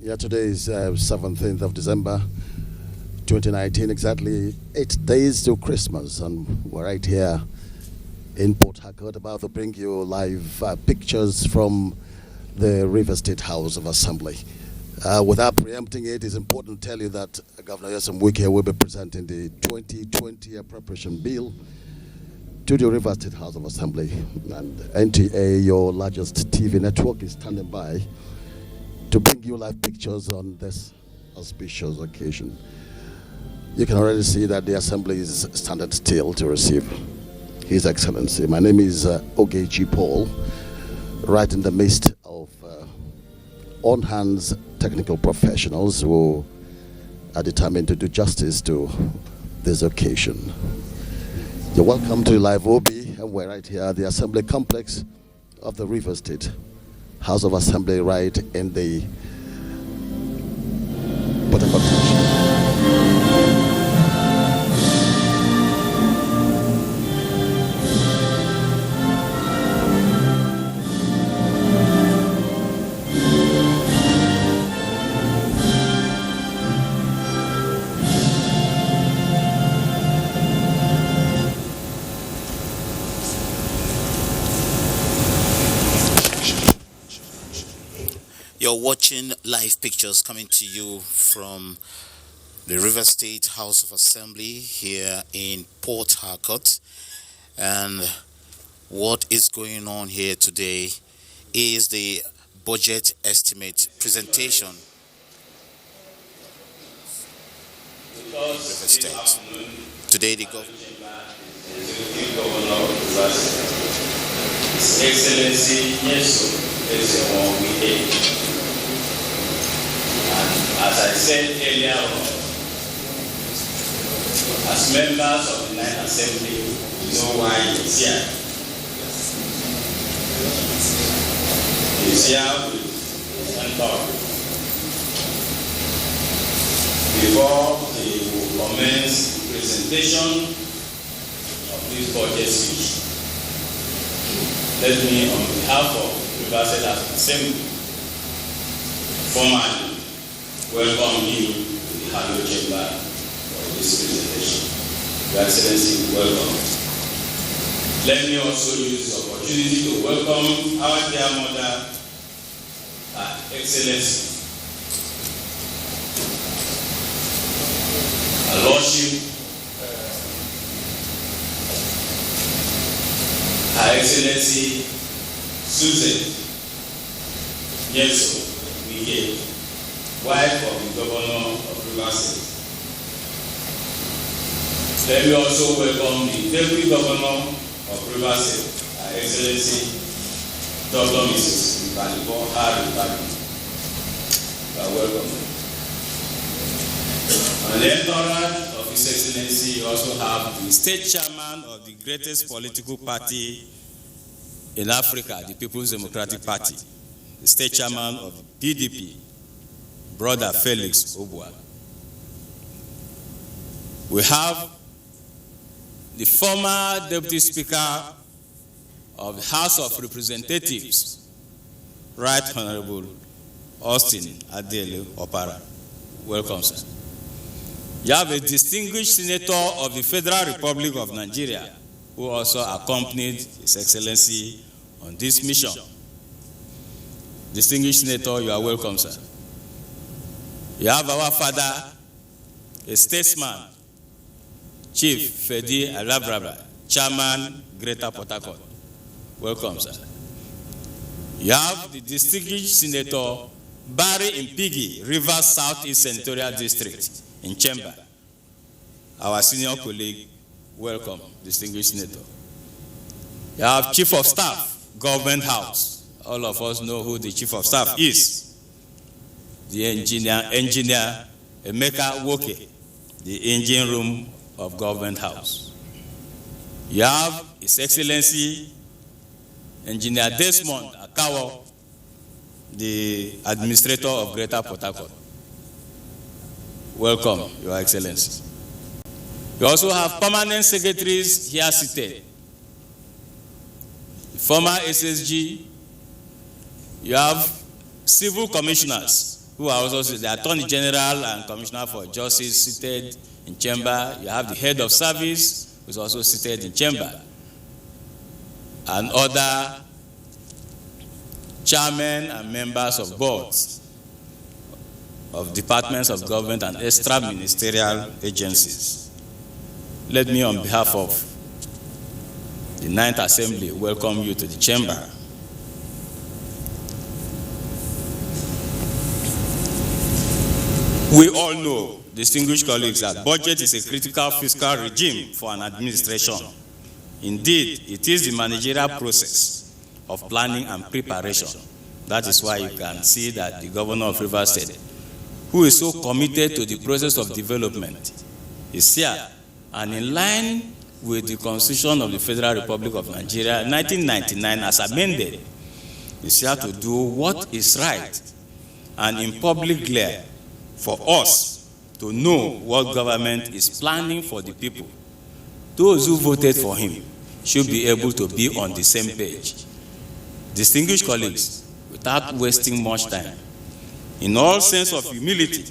Yeah, today is 17th of December, 2019, exactly 8 days to Christmas, and we're right here in Port Harcourt about to bring you live pictures from the River State House of Assembly. Without preempting it, it's important to tell you that Governor Nyesom Wike will be presenting the 2020 appropriation bill to the River State House of Assembly, and NTA, your largest TV network, is standing by to bring you live pictures on this auspicious occasion. You can already see that the Assembly is standing still to receive His Excellency. My name is Ogechi Paul, right in the midst of on-hands technical professionals who are determined to do justice to this occasion. You're welcome to Live OB, and we're right here at the Assembly Complex of the River State House of Assembly, right in the Port Harcourt. You're watching live pictures coming to you from the River State House of Assembly here in Port Harcourt. And what is going on here today is the budget estimate presentation. River State. Today the governor His Excellency Nyesom Wike. As I said earlier on, as members of the Ninth Assembly, we know why he is here. He is here with his entourage. Before he will commence the presentation of this budget speech, let me, on behalf of the River State Assembly, formally welcome you to the Halo Chamber for this presentation. Your Excellency, welcome. Let me also use this opportunity to welcome our dear mother, Her Excellency, Her Lordship, Her Excellency Susan Nyesom Wike, wife of the Governor of River State. Let me also welcome the Deputy Governor of River State, Her Excellency Dr. Mrs. Ibalipo Harry. You are welcome. On the entourage of His Excellency, you also have the State Chairman of the greatest political party in Africa, the People's Democratic Party, the State Chairman of the PDP, Brother Felix Obua. We have the former Deputy Speaker of the House of Representatives, Right Honorable Austin Adele Opara. Welcome, sir. You have a distinguished Senator of the Federal Republic of Nigeria who also accompanied His Excellency on this mission. Distinguished Senator, you are welcome, sir. You have our father, a statesman, Chief Fedi Alabraba, Chairman, Greater Port Harcourt. Welcome, sir. You have the distinguished Senator Barry Impigi, Rivers Southeast Senatorial District in Chamber. Our senior colleague, welcome, distinguished Senator. You have Chief of Staff, Government House. All of us know who the Chief of Staff is. The engineer Emeka Woke, the engine room of Government House. You have His Excellency Engineer Desmond Akawo, the Administrator of Greater Port Harcourt. Welcome, Your Excellency. You also have permanent secretaries here seated. The former SSG, you have civil commissioners who are also the Attorney General and Commissioner for Justice seated in chamber. You have the head of service, who is also seated in chamber, and other chairmen and members of boards of departments of government and extra-ministerial agencies. Let me, on behalf of the 9th Assembly, welcome you to the chamber. We all know, distinguished colleagues, that budget is a critical fiscal regime for an administration. Indeed, it is the managerial process of planning and preparation. That is why you can see that the governor of Rivers State, who is so committed to the process of development, is here, and in line with the Constitution of the Federal Republic of Nigeria, 1999, as amended, is here to do what is right and in public glare for us to know what government is planning for the people. Those who voted for him should be able to be on the same page. Distinguished colleagues, without wasting much time, in all sense of humility,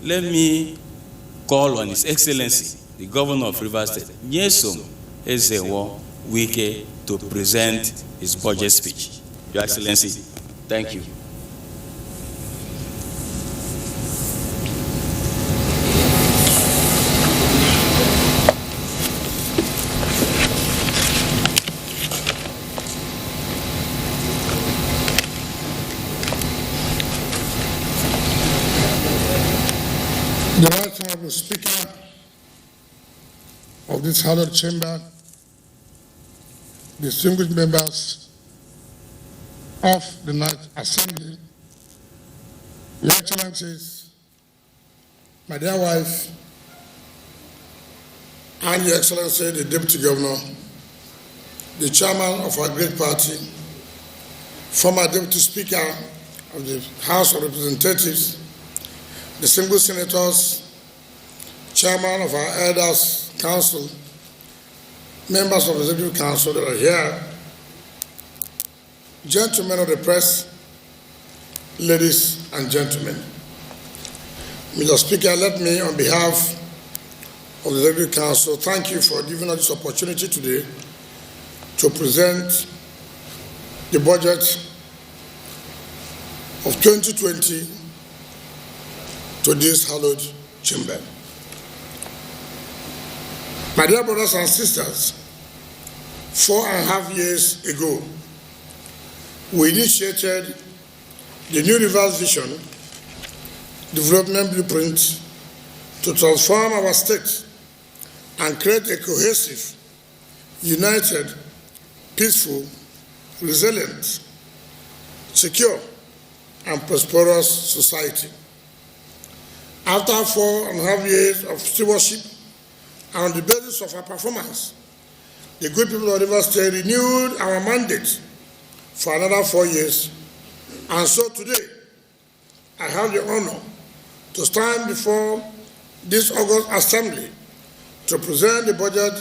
let me call on His Excellency, the Governor of Rivers State, Nyesom Ezewo Wike, to present his budget speech. Your Excellency, thank you. The Right Honorable Speaker of this hallowed chamber, distinguished members of the Ninth Assembly, Your Excellencies, my dear wife, and Your Excellency, the Deputy Governor, the Chairman of our great party, former Deputy Speaker of the House of Representatives, distinguished senators, chairman of our Elders Council, members of the Executive Council that are here, gentlemen of the press, ladies and gentlemen. Mr. Speaker, let me, on behalf of the Executive Council, thank you for giving us this opportunity today to present the budget of 2020 to this hallowed chamber. My dear brothers and sisters, 4.5 years ago, we initiated the New Rivers Vision Development Blueprint to transform our state and create a cohesive, united, peaceful, resilient, secure, and prosperous society. After 4.5 years of stewardship, and on the basis of our performance, the good people of Rivers State renewed our mandate for another 4 years. And so today, I have the honor to stand before this August Assembly to present the budget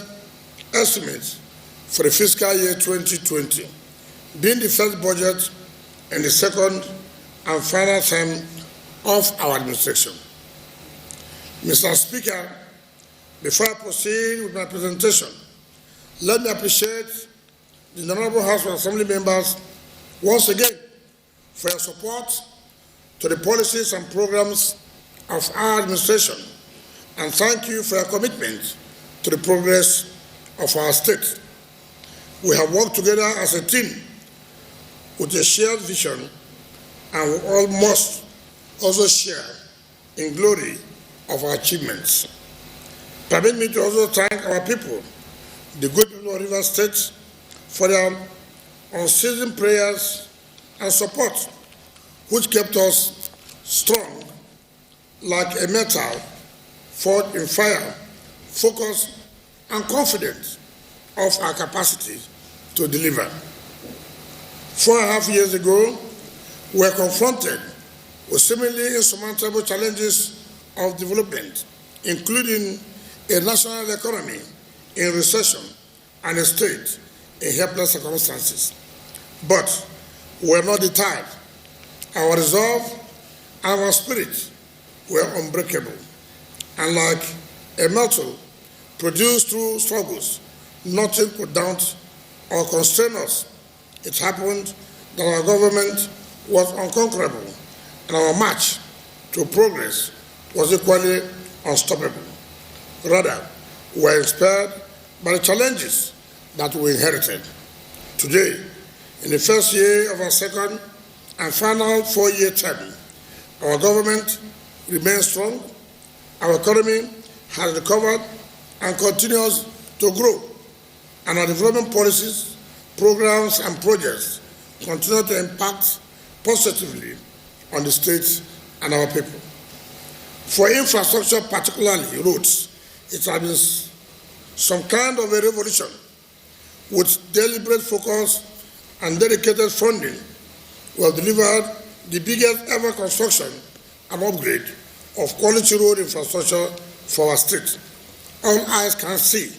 estimates for the fiscal year 2020, being the first budget in the second and final term of our administration. Mr. Speaker, before I proceed with my presentation, let me appreciate the Honorable House of Assembly members once again for your support to the policies and programs of our administration, and thank you for your commitment to the progress of our state. We have worked together as a team with a shared vision, and we all must also share in glory of our achievements. Permit me to also thank our people, the good people of Rivers State, for their unceasing prayers and support, which kept us strong like a metal forged in fire, focused and confident of our capacity to deliver. 4.5 years ago, we were confronted with seemingly insurmountable challenges of development, including a national economy in recession and a state in helpless circumstances. But we are not deterred. Our resolve and our spirits were unbreakable. And like a metal produced through struggles, nothing could daunt or constrain us. It happened that our government was unconquerable, and our march to progress was equally unstoppable. Rather, we were inspired by the challenges that we inherited. Today, in the first year of our second and final 4-year term, our government remains strong, our economy has recovered and continues to grow, and our development policies, programs, and projects continue to impact positively on the state and our people. For infrastructure, particularly roads, it has been some kind of a revolution. With deliberate focus and dedicated funding, we have delivered the biggest ever construction and upgrade of quality road infrastructure for our state. All eyes can see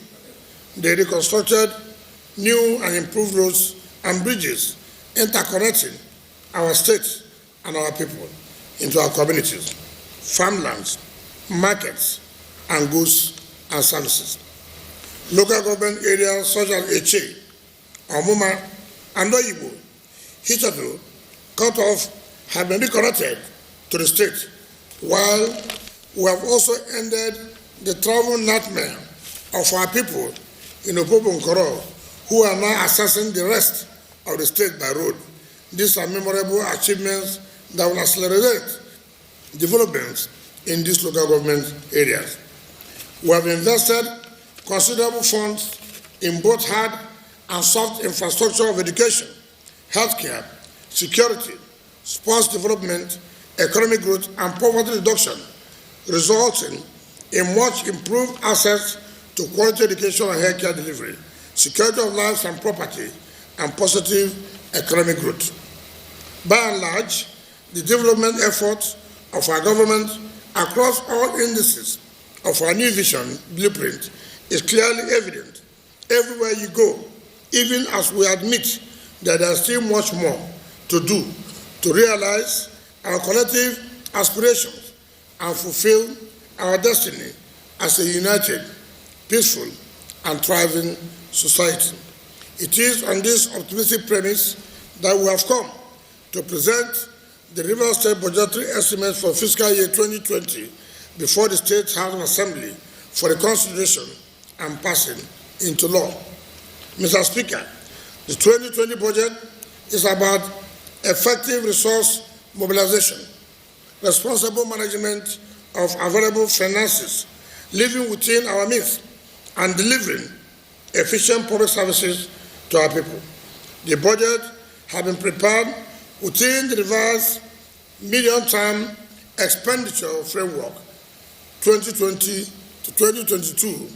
the reconstructed new and improved roads and bridges interconnecting our state and our people into our communities, farmlands, markets, and goods and services. Local government areas such as Eche, Omuma, and Oyibo, hitherto cut off, have been reconnected to the state, while we have also ended the travel nightmare of our people in Opobo Nkoro, who are now accessing the rest of the state by road. These are memorable achievements that will accelerate developments in these local government areas. We have invested considerable funds in both hard and soft infrastructure of education, healthcare, security, sports development, economic growth, and poverty reduction, resulting in much improved access to quality education and healthcare delivery, security of lives and property, and positive economic growth. By and large, the development efforts of our government across all indices of our new vision blueprint is clearly evident everywhere you go, even as we admit that there is still much more to do to realize our collective aspirations and fulfill our destiny as a united, peaceful, and thriving society. It is on this optimistic premise that we have come to present the Rivers State budgetary estimates for fiscal year 2020 before the State House of Assembly for the consideration and passing into law. Mr. Speaker, the 2020 budget is about effective resource mobilization, responsible management of available finances, living within our means, and delivering efficient public services to our people. The budget has been prepared within the revised medium-term expenditure framework 2020 to 2022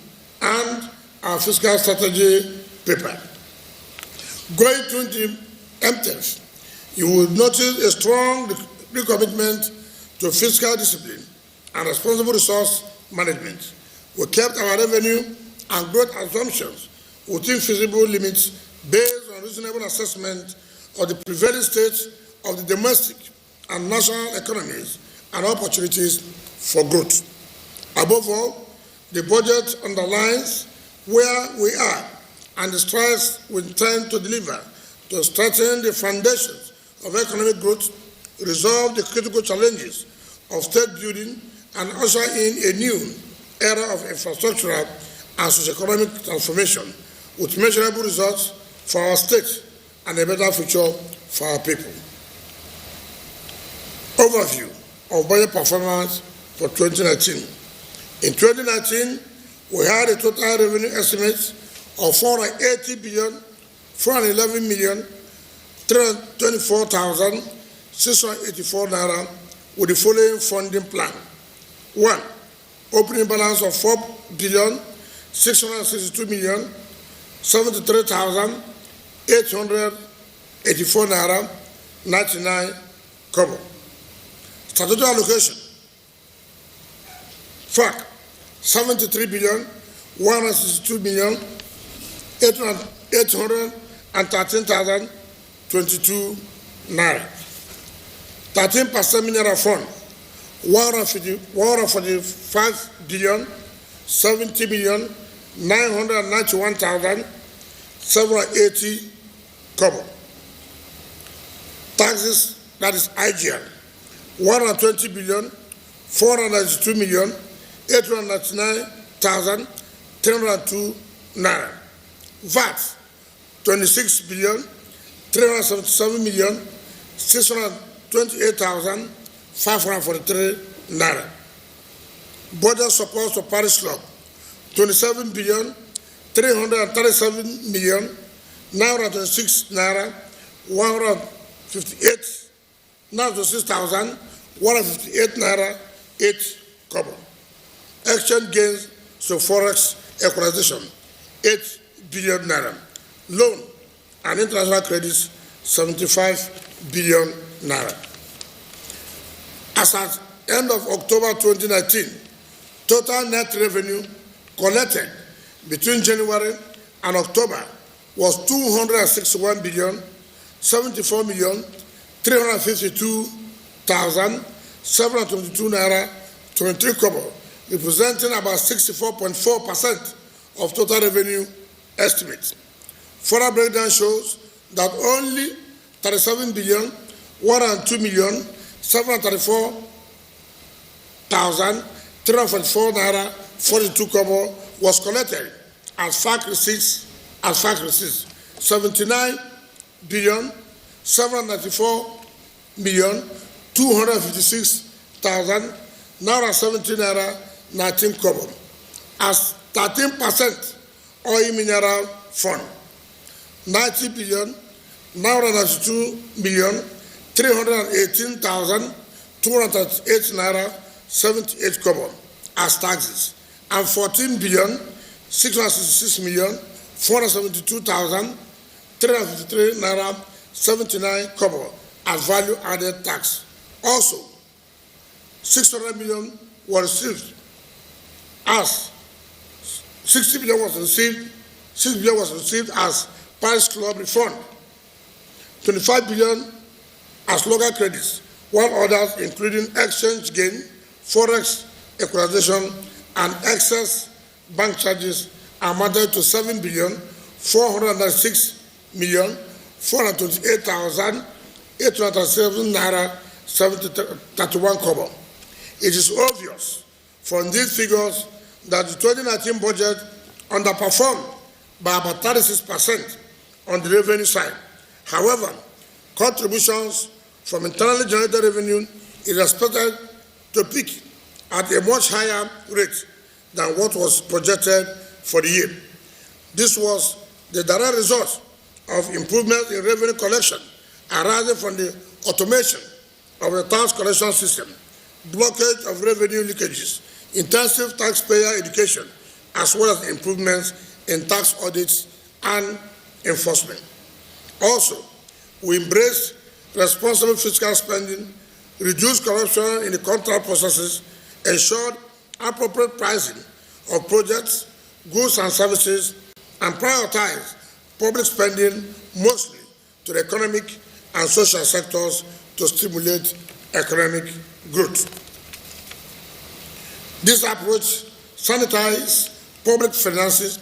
and our fiscal strategy paper. Going through the MTEF, you will notice a strong recommitment to fiscal discipline and responsible resource management. We kept our revenue and growth assumptions within feasible limits based on reasonable assessment of the prevailing state of the domestic and national economies and opportunities for growth. Above all, the budget underlines where we are and the strides we intend to deliver to strengthen the foundations of economic growth, resolve the critical challenges of state building, and usher in a new era of infrastructural and socio-economic transformation with measurable results for our state and a better future for our people. Overview of budget performance for 2019. In 2019, we had a total revenue estimate of 480,411,324,684 naira with the following funding plan. 1. Opening balance of 4,662,073,884 naira 99 kobo. Statutory allocation. FAC 73,162,813,022 naira. 13% mineral fund 145 billion 70 million 991,780 kobo. Taxes, that is IGN, 120 billion 492 million 899,302 naira. VAT, 26 billion 377 million 628,543 naira. Budget support to Parish Club, 27 billion 337 million 926 naira 158 926,158 naira 8 kobo. Exchange gains to forex equalization, 8 billion naira. Loan and international credits, 75 billion naira. As at end of October 2019, total net revenue collected between January and October was 261 billion 74 million 352,722 naira 23 kobo, representing about 64.4% of total revenue estimates. Further breakdown shows that only 37 billion 102 million 734,344 naira 42 kobo was collected as fact receipts. 79 billion 794 million 256,000 naira 17 naira 19 kobo as 13% oil mineral fund. 90 billion 992 million 318,238 naira 78 kobo as taxes, and 14 billion 666 million 472,353 naira 79 kobo as value added tax. Also, 600 million was received as 60 billion was received. 6 billion was received as Parish Club refund. 25 billion as local credits, while others, including exchange gain, forex equalization, and excess bank charges, amounted to 7 billion 496 million 428,837 naira 31 kobo. It is obvious from these figures that the 2019 budget underperformed by about 36% on the revenue side. However, contributions from internally generated revenue is expected to peak at a much higher rate than what was projected for the year. This was the direct result of improvements in revenue collection arising from the automation of the tax collection system, blockage of revenue leakages, intensive taxpayer education, as well as improvements in tax audits and enforcement. Also, we embrace responsible fiscal spending, reduced corruption in the contract processes, ensured appropriate pricing of projects, goods and services, and prioritized public spending mostly to the economic and social sectors to stimulate economic growth. This approach sanitized public finances,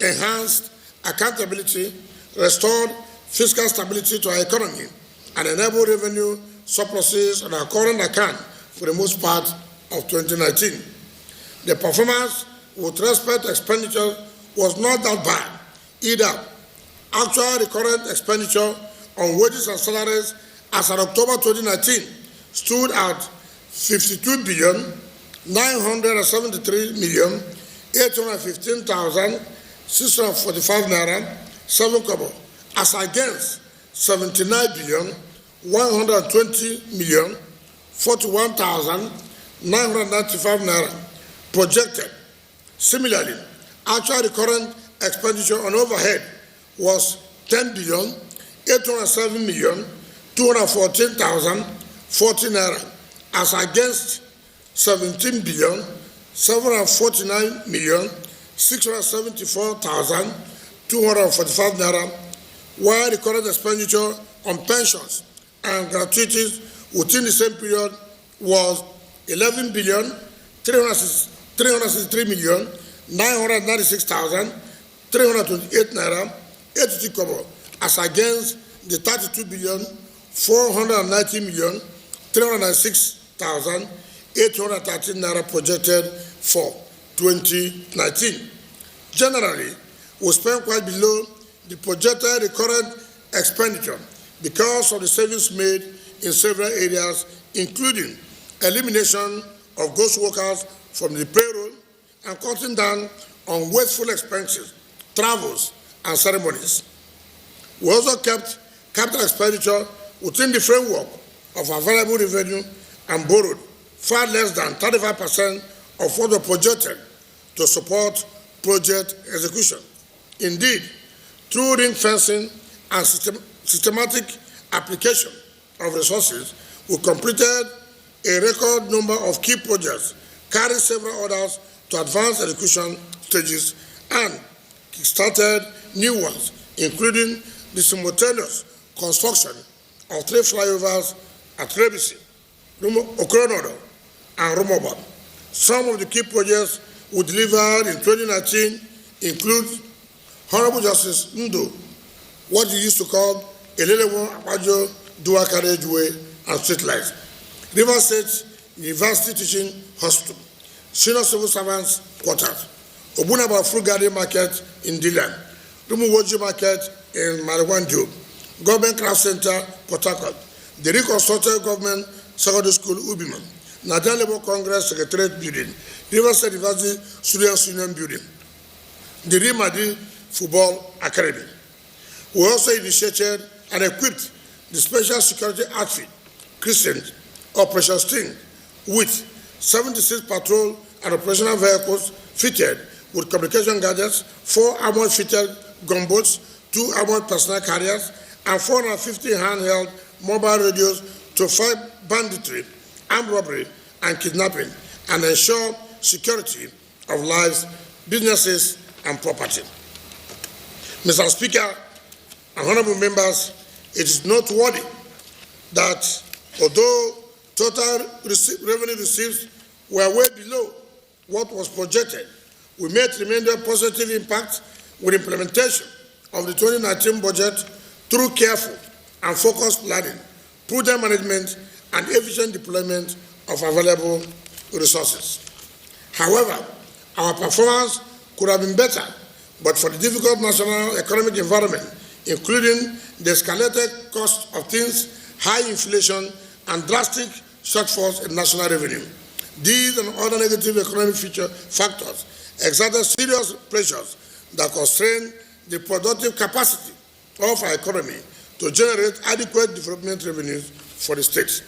enhanced accountability, restored fiscal stability to our economy, and enabled revenue surpluses on our current account for the most part of 2019. The performance with respect to expenditure was not that bad either. Actual recurrent expenditure on wages and salaries as of October 2019 stood at 52 billion 973 million 815,645 naira 7 kobo, as against 79 billion 120 million 41,995 naira projected. Similarly, actual recurrent expenditure on overhead was 10 billion 807 million 214,040 naira, as against 17 billion 749 million 674,245 naira, while the current expenditure on pensions and gratuities within the same period was 11,363,996,328 naira 82 kobo, as against the 32,490,396,813 naira projected for 2019. Generally, we spend quite below the projected recurrent expenditure because of the savings made in several areas, including elimination of ghost workers from the payroll and cutting down on wasteful expenses, travels, and ceremonies. We also kept capital expenditure within the framework of available revenue and borrowed far less than 35% of what was projected to support project execution. Indeed, through ring fencing and systematic application of resources, we completed a record number of key projects, carried several others to advanced execution stages, and started new ones, including the simultaneous construction of 3 flyovers at Rebisi, Okoronodo, and Rumobab. Some of the key projects we delivered in 2019 include Honorable Justice Ndo, what he used to call Elelewo Akwajo Dual Carriageway and Street Lights, River State University Teaching Hospital, Senior Civil Servants Quarters, Obunaba Fruit Garden Market in Dilan, Rumuwoji Market in Mariwanjo, Government Craft Center, Port Harcourt, the reconstructed Government Secondary School, Ubiman, Nigerian Labour Congress Secretariat Building, River State University Students Union Building, the Rimadi Football Academy. We also initiated and equipped the Special Security Outfit, christened Operation Sting, with 76 patrol and operational vehicles fitted with communication gadgets, 4 armored fitted gunboats, 2 armored personnel carriers, and 450 handheld mobile radios to fight banditry, armed robbery, and kidnapping, and ensure security of lives, businesses, and property. Mr. Speaker and honorable members, it is noteworthy that although total revenue receipts were way below what was projected, we made tremendous positive impact with implementation of the 2019 budget through careful and focused planning, prudent management, and efficient deployment of available resources. However, our performance could have been better, but for the difficult national economic environment, including the escalated cost of things, high inflation, and drastic shortfalls in national revenue. These and other negative economic factors exerted serious pressures that constrain the productive capacity of our economy to generate adequate development revenues for the state.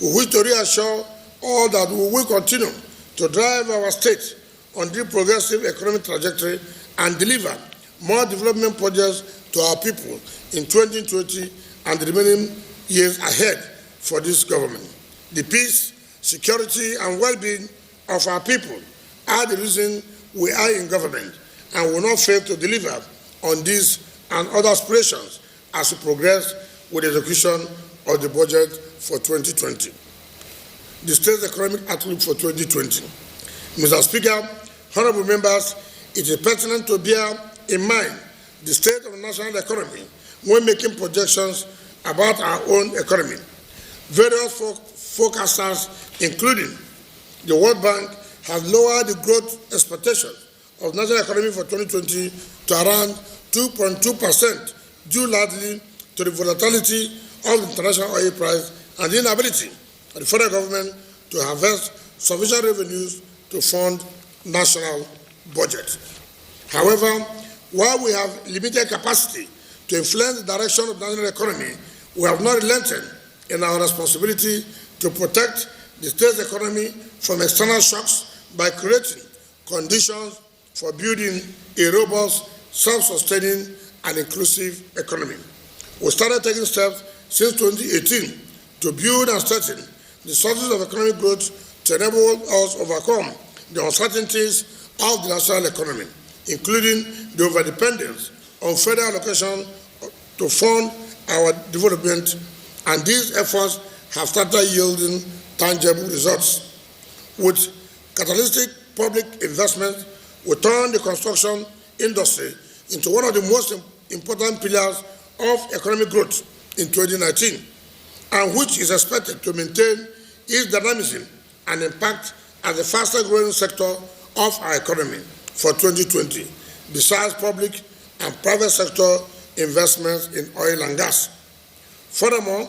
We wish to reassure all that we will continue to drive our state on the progressive economic trajectory and deliver more development projects to our people in 2020 and the remaining years ahead for this government. The peace, security, and well-being of our people are the reason we are in government, and will not fail to deliver on these and other aspirations as we progress with the execution of the budget for 2020. The state's economic outlook for 2020. Mr. Speaker, honorable members, it is pertinent to bear in mind the state of the national economy when making projections about our own economy. Various forecasters, including the World Bank, have lowered the growth expectations of the national economy for 2020 to around 2.2%, due largely to the volatility of the international oil price and the inability of the federal government to harvest sufficient revenues to fund national budget. However, while we have limited capacity to influence the direction of the national economy, we have not relented in our responsibility to protect the state's economy from external shocks by creating conditions for building a robust, self-sustaining, and inclusive economy. We started taking steps since 2018 to build and strengthen the sources of economic growth to enable us overcome the uncertainties of the national economy, including the overdependence on federal allocation to fund our development, and these efforts have started yielding tangible results. With catalytic public investment, will turn the construction industry into one of the most important pillars of economic growth in 2019, and which is expected to maintain its dynamism and impact as the fastest growing sector of our economy for 2020, besides public and private sector investments in oil and gas. Furthermore,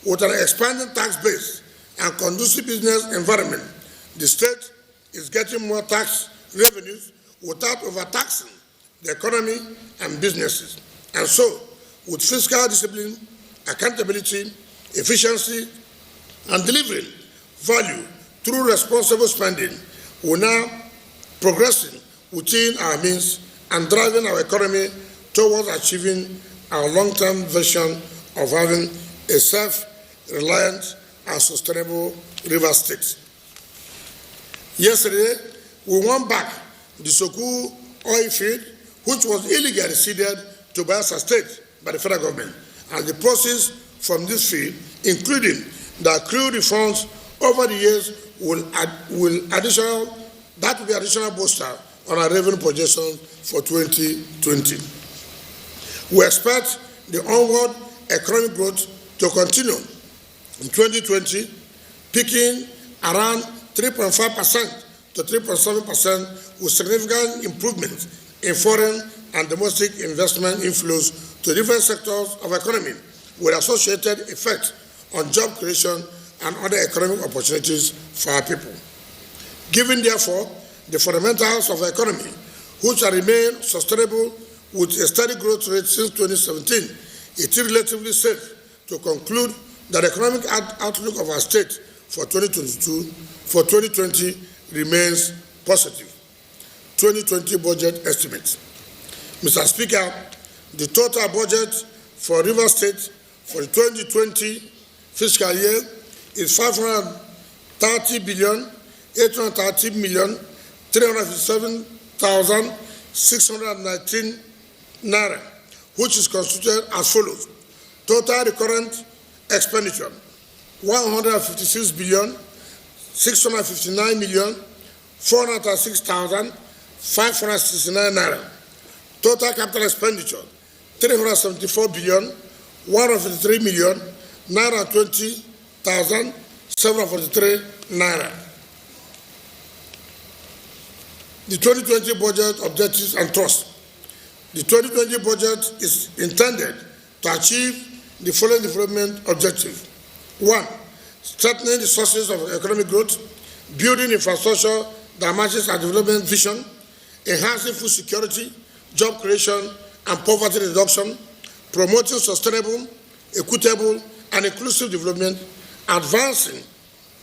with an expanding tax base and conducive business environment, the state is getting more tax revenues without overtaxing the economy and businesses. And so, with fiscal discipline, accountability, efficiency, and delivering value through responsible spending, we're now progressing within our means and driving our economy towards achieving our long-term vision of having a self-reliant and sustainable river state. Yesterday, we won back the Soku oil field, which was illegally ceded to Bayelsa State by the federal government, and the proceeds from this field, including the accrued refunds over the years, will be additional booster on our revenue projections for 2020. We expect the onward economic growth to continue in 2020, peaking around 3.5% to 3.7%, with significant improvements in foreign and domestic investment inflows to different sectors of economy, with associated effects on job creation and other economic opportunities for our people. Given, therefore, the fundamentals of the economy, which have remained sustainable with a steady growth rate since 2017, it is relatively safe to conclude that the economic outlook of our state for 2020 remains positive. 2020 budget estimates. Mr. Speaker, the total budget for Rivers State for the 2020 fiscal year is 530,830,357,619 naira, which is constituted as follows. Total recurrent expenditure, 156,659,406,569 naira. Total capital expenditure, 373,153,920,743 naira. The 2020 budget objectives and thrust. The 2020 budget is intended to achieve the following development objectives. 1. Strengthening the sources of economic growth, building infrastructure that matches our development vision, enhancing food security, job creation, and poverty reduction, promoting sustainable, equitable, and inclusive development, advancing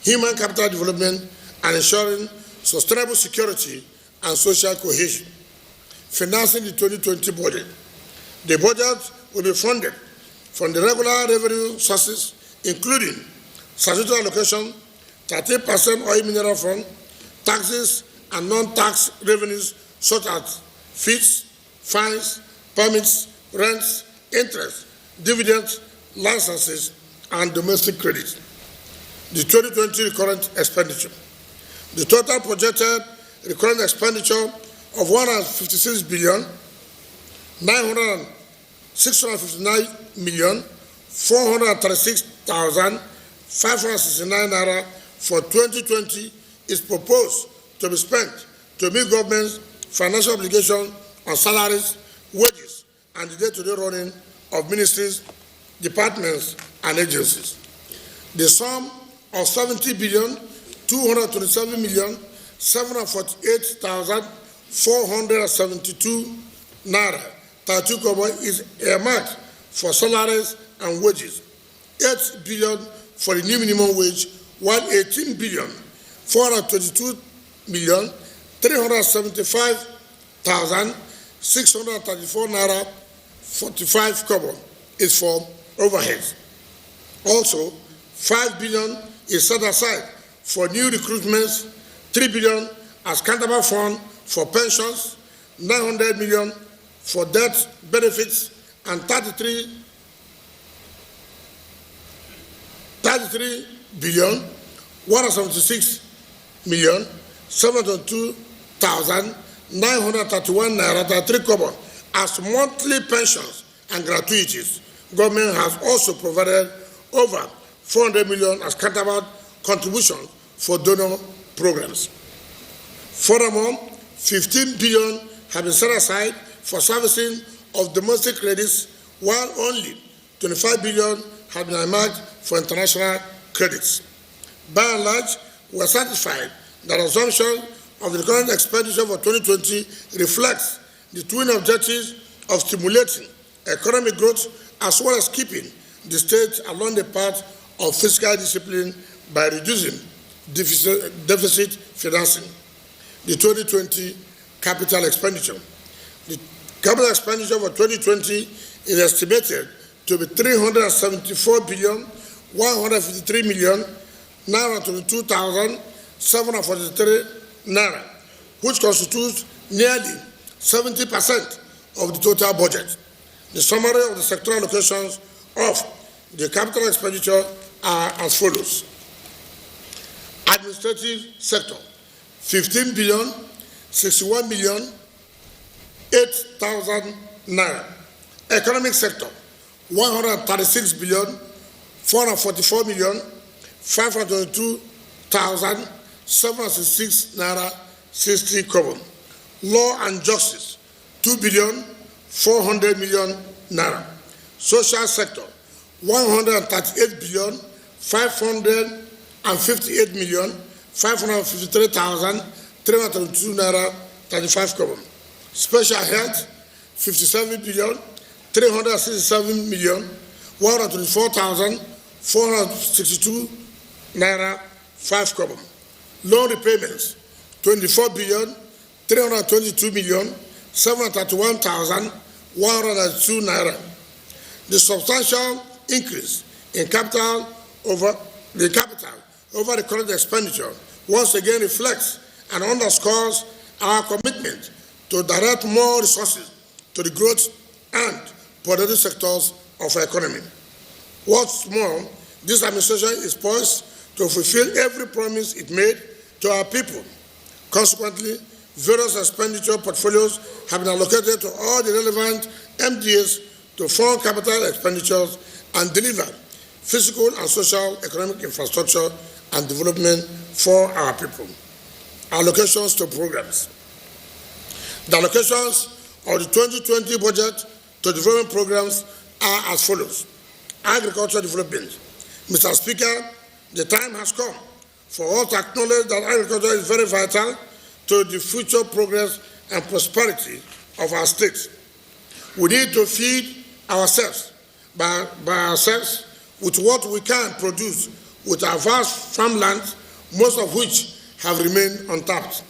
human capital development, and ensuring sustainable security and social cohesion. Financing the 2020 budget. The budget will be funded from the regular revenue sources, including statutory allocation, 13% oil mineral fund, taxes and non-tax revenues such as fees, fines, permits, rents, interest, dividends, licenses, and domestic credit. The 2020 recurrent expenditure. The total projected recurrent expenditure of 159,969,436,569 naira for 2020 is proposed to be spent to meet government's financial obligations on salaries, wages, and the day-to-day running of ministries, departments, and agencies. The sum of 70,227,748,472 naira 32 kobo is earmarked for salaries and wages, 8 billion for the new minimum wage, while 18,422,375,634 naira 45 kobo is for overheads. Also, 5 billion is set aside for new recruitments, 3 billion as counterpart fund for pensions, 900 million for death benefits, and 33 billion 176 702,931 naira 33 kobo as monthly pensions and gratuities. Government has also provided over 400 million as counterpart contribution for donor programs. Furthermore, 15 billion have been set aside for servicing of domestic credits, while only 25 billion have been earmarked for international credits. By and large, we are satisfied that the assumption of the current expenditure for 2020 reflects the twin objectives of stimulating economic growth as well as keeping the state along the path of fiscal discipline by reducing deficit financing. The 2020 capital expenditure. The capital expenditure for 2020 is estimated to be 374 billion 153 million 922,743 naira, which constitutes nearly 70% of the total budget. The summary of the sectoral allocations of the capital expenditure are as follows. Administrative sector, 15 billion 61 million 8,000 naira. Economic sector, 136 billion 444 million 522,766 naira 60 kobo. Law and justice, 2 billion 400 million naira. Social sector, 138 billion 558 million 553,322 naira 35 kobo. Special health, 57 billion 367 million 124,462 naira 5 kobo. Loan repayments, 24 billion 322 million 731,102 naira. The substantial increase in capital over the current expenditure once again reflects and underscores our commitment to direct more resources to the growth and productive sectors of our economy. What's more, this administration is poised to fulfill every promise it made to our people. Consequently, various expenditure portfolios have been allocated to all the relevant MDAs to fund capital expenditures and deliver physical and social economic infrastructure and development for our people. Allocations to programs. The allocations of the 2020 budget to development programs are as follows. Agriculture development. Mr. Speaker, the time has come for us to acknowledge that agriculture is very vital to the future progress and prosperity of our state. We need to feed ourselves by ourselves with what we can produce with our vast farmlands, most of which have remained untapped.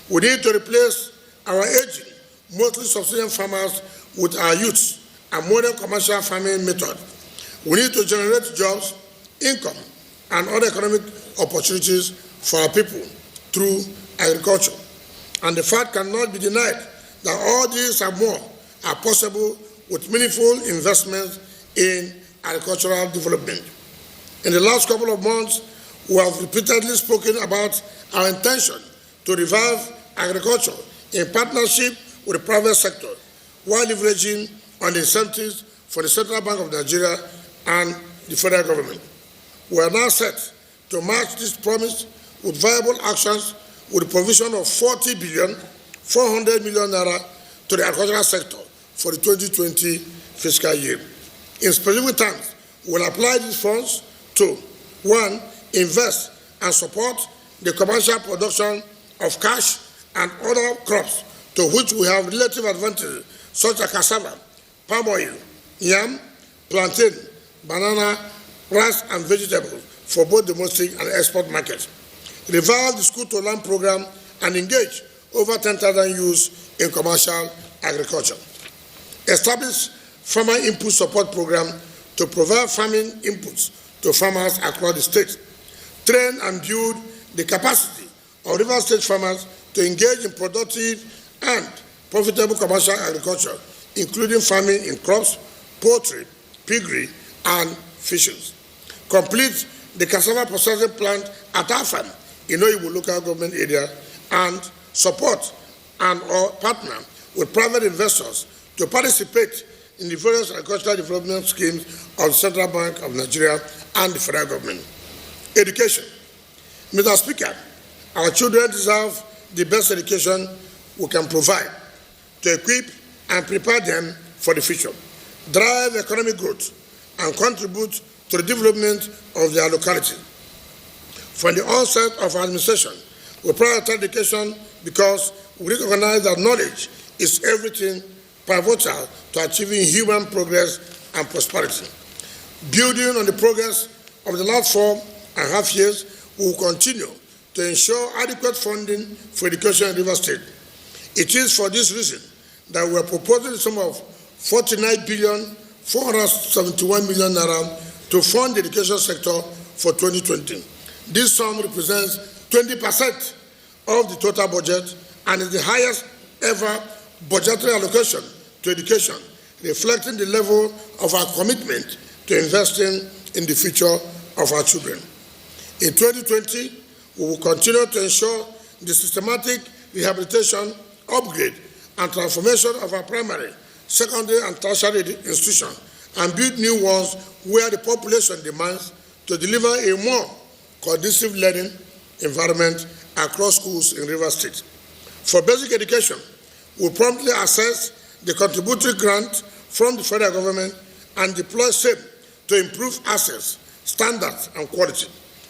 We need to replace our aging, mostly subsistence farmers with our youth and modern commercial farming method. We need to generate jobs, income, and other economic opportunities for our people through agriculture. And the fact cannot be denied that all these and more are possible with meaningful investments in agricultural development. In the last couple of months, we have repeatedly spoken about our intention to revive agriculture in partnership with the private sector while leveraging on the incentives for the Central Bank of Nigeria and the federal government. We are now set to match this promise with viable actions with the provision of 40 billion 400 million naira to the agricultural sector for the 2020 fiscal year. In specific terms, we will apply these funds to 1. Invest and support the commercial production of cash and other crops to which we have relative advantages, such as cassava, palm oil, yam, plantain, banana, rice, and vegetables for both domestic and export markets. Revive the school-to-learn program and engage over 10,000 youths in commercial agriculture. Establish farmer input support program to provide farming inputs to farmers across the state. Train and build the capacity of Rivers State farmers to engage in productive and profitable commercial agriculture, including farming in crops, poultry, piggery, and fisheries. Complete the cassava processing plant at our farm in Oyibo local government area and support and or partner with private investors to participate in the various agricultural development schemes of the Central Bank of Nigeria and the federal government. Education. Mr. Speaker, our children deserve the best education we can provide to equip and prepare them for the future, drive economic growth, and contribute to the development of their locality. From the onset of our administration, we prioritize education because we recognize that knowledge is everything pivotal to achieving human progress and prosperity. Building on the progress of the last 4.5 years, we will continue to ensure adequate funding for education in Rivers State. It is for this reason that we are proposing a sum of 49,471,000,000 naira to fund the education sector for 2020. This sum represents 20% of the total budget and is the highest ever budgetary allocation to education, reflecting the level of our commitment to investing in the future of our children. In 2020, we will continue to ensure the systematic rehabilitation, upgrade, and transformation of our primary, secondary, and tertiary institutions, and build new ones where the population demands to deliver a more conducive learning environment across schools in Rivers State. For basic education, we will promptly assess the contributory grant from the federal government and deploy same to improve access, standards, and quality.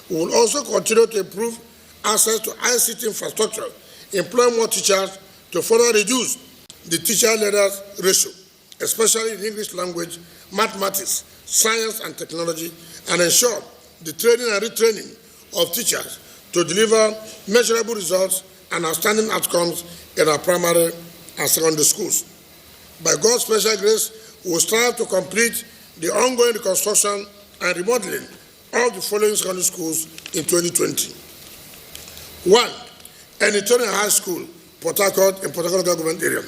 We will also continue to improve access to ICT infrastructure, employ more teachers to further reduce the teacher-learner ratio, especially in English language, mathematics, science, and technology, and ensure the training and retraining of teachers to deliver measurable results and outstanding outcomes in our primary and secondary schools. By God's special grace, we will strive to complete the ongoing reconstruction and remodeling of the following secondary schools in 2020. 1. Enitoria High School, Port Harcourt, in Port Harcourt local government area.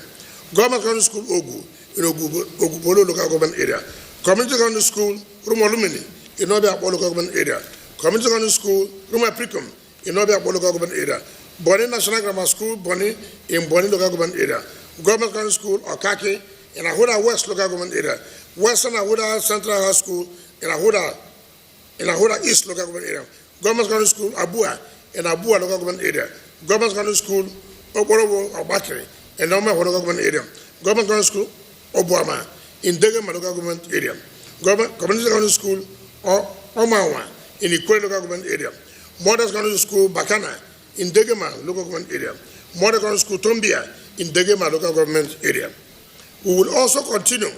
Government Secondary School, Ogu, in Ogupolo local government area. Community Secondary School, Rumolumini, in Obia local government area. Community Secondary School, Rumapricum, in Obia local government area. Boni National Grammar School, Boni, in Boni local government area. Government Secondary School, Okake, in Ahuda West local government area. Western Ahuda Central High School, in Ahuda East local government area. Government Secondary School, Abua, in Abua local government area. Government Secondary School, Oborobo or Bakri, in Noma local government area. Government Secondary School, Obuama, in Degema local government area. Government Community Secondary School, Omawa, in Ikwe local government area. Modern Secondary School, Bakana, in Degema local government area. Modern Secondary School, Tombia, in Degema local government area. We will also continue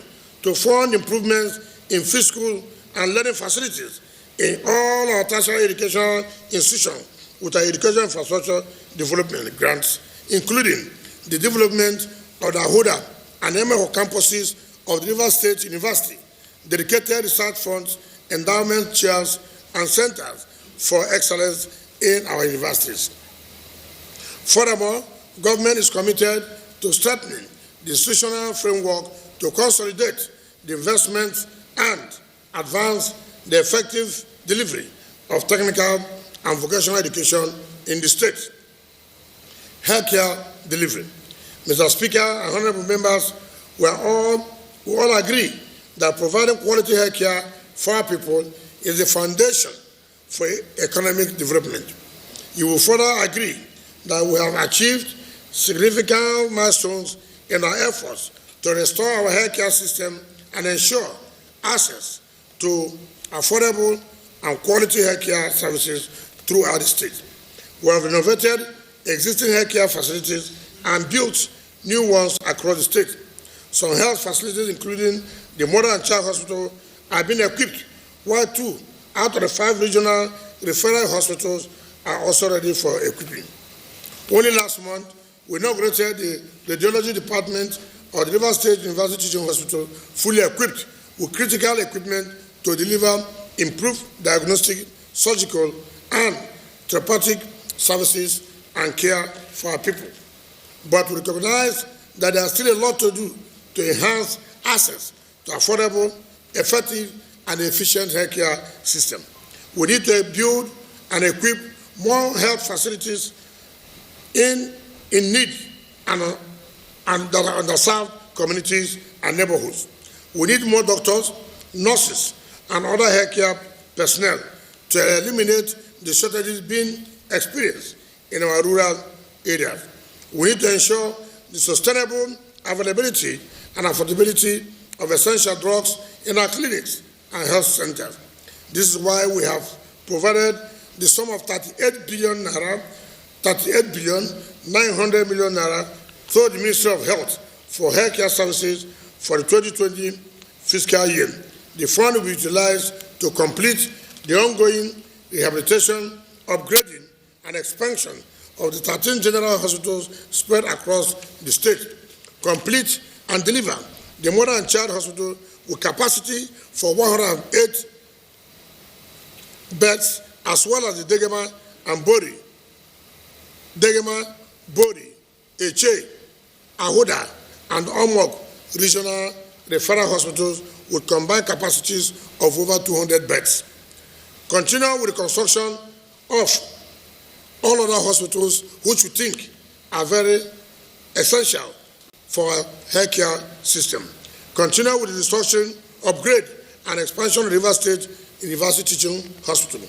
to fund improvements in physical and learning facilities in all our tertiary education institutions with our education infrastructure development grants, including the development of the Ahuda and Emeho campuses of the Rivers State University, dedicated research funds, endowment chairs, and centers for excellence in our universities. Furthermore, government is committed to strengthening the institutional framework to consolidate the investments and advance the effective delivery of technical and vocational education in the state. Healthcare delivery. Mr. Speaker and honorable members, we all agree that providing quality healthcare for our people is the foundation for economic development. You will further agree that we have achieved significant milestones in our efforts to restore our healthcare system and ensure access to affordable and quality healthcare services throughout the state. We have renovated existing healthcare facilities and built new ones across the state. Some health facilities, including the Mother and Child Hospital, have been equipped, while 2 out of the 5 regional referral hospitals are also ready for equipping. Only last month, we inaugurated the radiology department of the Rivers State University Teaching Hospital, fully equipped with critical equipment to deliver improved diagnostic, surgical, and therapeutic services and care for our people. But we recognize that there is still a lot to do to enhance access to affordable, effective, and efficient healthcare system. We need to build and equip more health facilities in need and that are underserved communities and neighborhoods. We need more doctors, nurses, and other healthcare personnel to eliminate the shortages being experienced in our rural areas. We need to ensure the sustainable availability and affordability of essential drugs in our clinics and health centers. This is why we have provided the sum of 38 billion 900 million naira through the Ministry of Health for healthcare services for the 2020 fiscal year. The fund will be utilized to complete the ongoing rehabilitation, upgrading, and expansion of the 13 general hospitals spread across the state. Complete and deliver the Mother and Child Hospital with capacity for 108 beds, as well as the Degema and Bori, Eche, Ahoda, and Omok regional referral hospitals with combined capacities of over 200 beds. Continue with the construction of all other hospitals which we think are very essential for our healthcare system. Continue with the construction, upgrade, and expansion of River State University Teaching Hospital.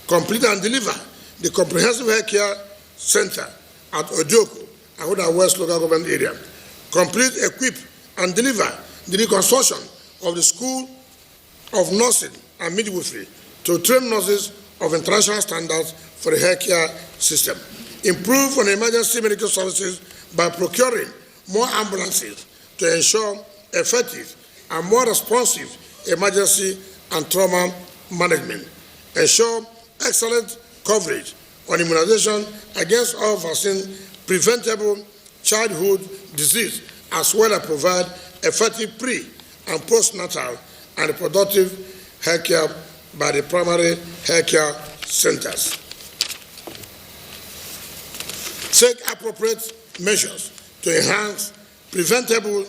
Complete and deliver the comprehensive healthcare center at Odioko, Ahoda West local government area. Complete, equip, and deliver the reconstruction of the School of Nursing and Midwifery to train nurses of international standards for the healthcare system. Improve on emergency medical services by procuring more ambulances to ensure effective and more responsive emergency and trauma management. Ensure excellent coverage on immunization against all vaccine-preventable childhood disease, as well as provide effective pre- and postnatal and reproductive health care by the primary health care centers. Take appropriate measures to enhance preventable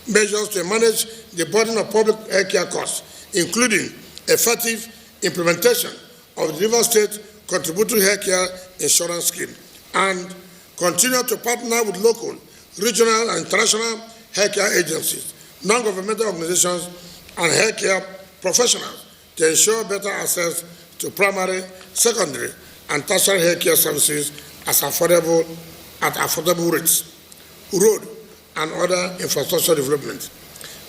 measures to manage the burden of public health care costs, including effective implementation of the River State Contributory Health Care Insurance Scheme, and continue to partner with local, regional, and international healthcare agencies, non-governmental organizations, and healthcare professionals to ensure better access to primary, secondary, and tertiary healthcare services at affordable rates. Road and other infrastructure development.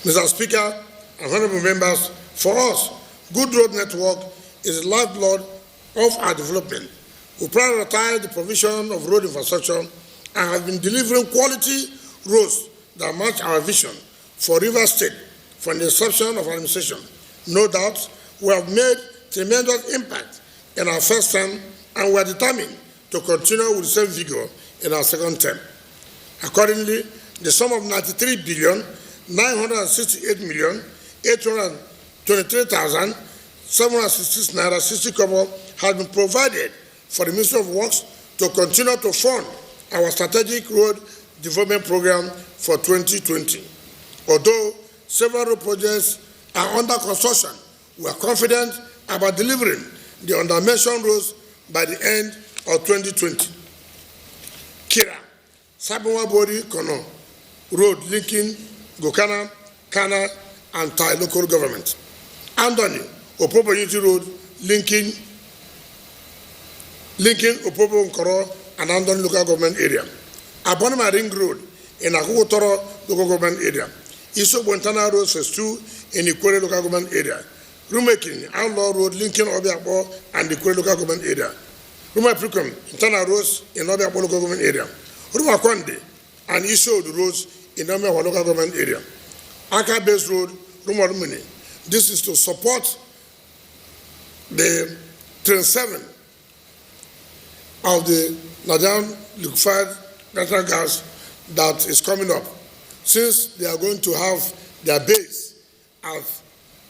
Mr. Speaker and honorable members, for us, good road network is the lifeblood of our development. We prioritize the provision of road infrastructure and have been delivering quality roads that match our vision for River State from the inception of our administration. No doubt, we have made tremendous impact in our first term, and we are determined to continue with the same vigor in our second term. Accordingly, the sum of 93,968,823,766 naira 60 kobo has been provided for the Ministry of Works to continue to fund our strategic road development program for 2020. Although several road projects are under construction, we are confident about delivering the undermentioned roads by the end of 2020. Kira, Sabunwa Bori Kono Road linking Gokana, Kana, and Thai local government. Andoni, Opobo Unity Road linking Opobo Nkoro and Andoni local government area. Abonima Ring Road in Akukotoro local government area. Iso Bontana Road phase 2 in Ikwere local government area. Rumekin, Outlaw Road linking Obiakbo and Ikwere local government area. Ruma Prikum, Intana Roads in Obiakbo local government area. Ruma Kwande and Iso roads in Obiakbo local government area. Aka Base Road, Ruma Rumini. This is to support the Train 7 of the Nigerian liquefied natural gas that is coming up, since they are going to have their base at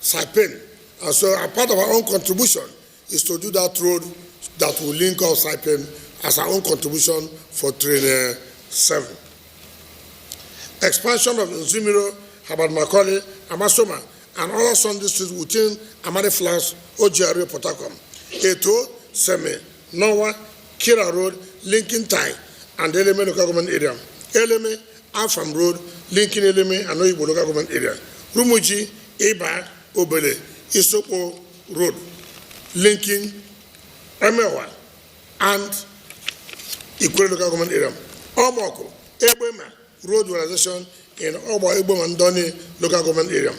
Saipen. And so a part of our own contribution is to do that road that will link up Saipen as our own contribution for Train 7. Expansion of Nzimiro, Habad Macaulay, Amasoma, and other districts within Amadi Flats, Ojiari, Port Harcourt. Eto, Seme, Nowa, Kira Road, linking Tai, and Eleme local government area. Eleme, Afam Road, linking Eleme and Oyibo local government area. Rumuji, Eba, Obele, Isoko Road, linking Emewa and Ikure local government area. Omoko, Ebema Road realization in Obo Mandoni local government area.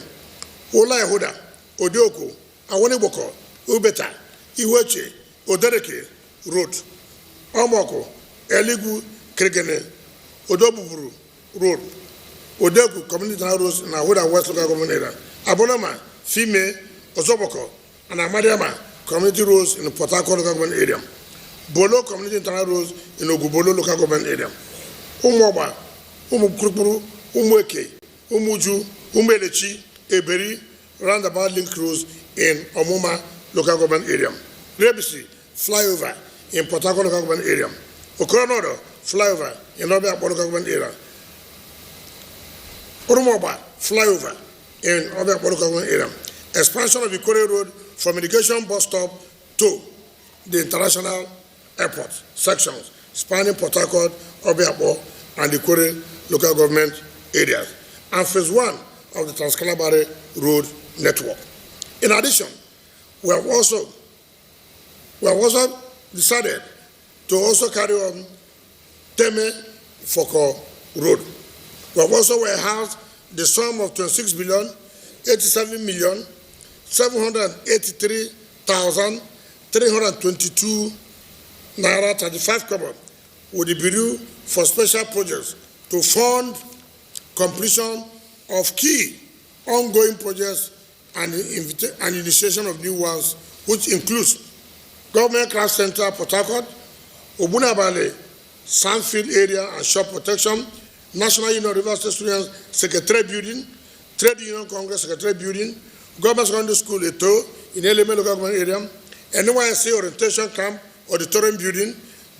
Ola Yehuda, Odioko, Awoniboko, Ubeta, Iweche, Odereke Road. Omoko, Eligu, Kregene, Odoburu Road, Odeku Community Roads in Ahuda West local government area. Abonama, Fime, Ozoboko, and Amadiama Community Roads in the Port Harcourt local government area. Bolo Community Internal Roads in Ogubolo local government area. Umoba, Umukrupuru, Umweke, Umuju, Umelechi, Eberi, roundabout link roads in Omuma local government area. Rebisi, flyover in Port Harcourt local government area. Okoronodo, flyover in Obia local government area. Urumoba, flyover in Obia local government area. Expansion of Ikore Road from irrigation bus stop to the international airport sections spanning Port Harcourt, Obiabo, and the Ikore local government areas, and phase 1 of the Trans-Calabari Road network. In addition, we have also decided to also carry on Teme Foko Road. We have also warehoused the sum of 26,087,783,322 Naira 35 kobo with the Bureau for Special Projects to fund completion of key ongoing projects and initiation of new ones, which includes Government Craft Center, Port Harcourt, Obunabale, Sandfield Area and Shop Protection, National Union of River State Students Secretariat Building, Trade Union Congress Secretariat Building, Government Secondary School Eto in Eleme local government area, NYSC Orientation Camp, Auditorium Building,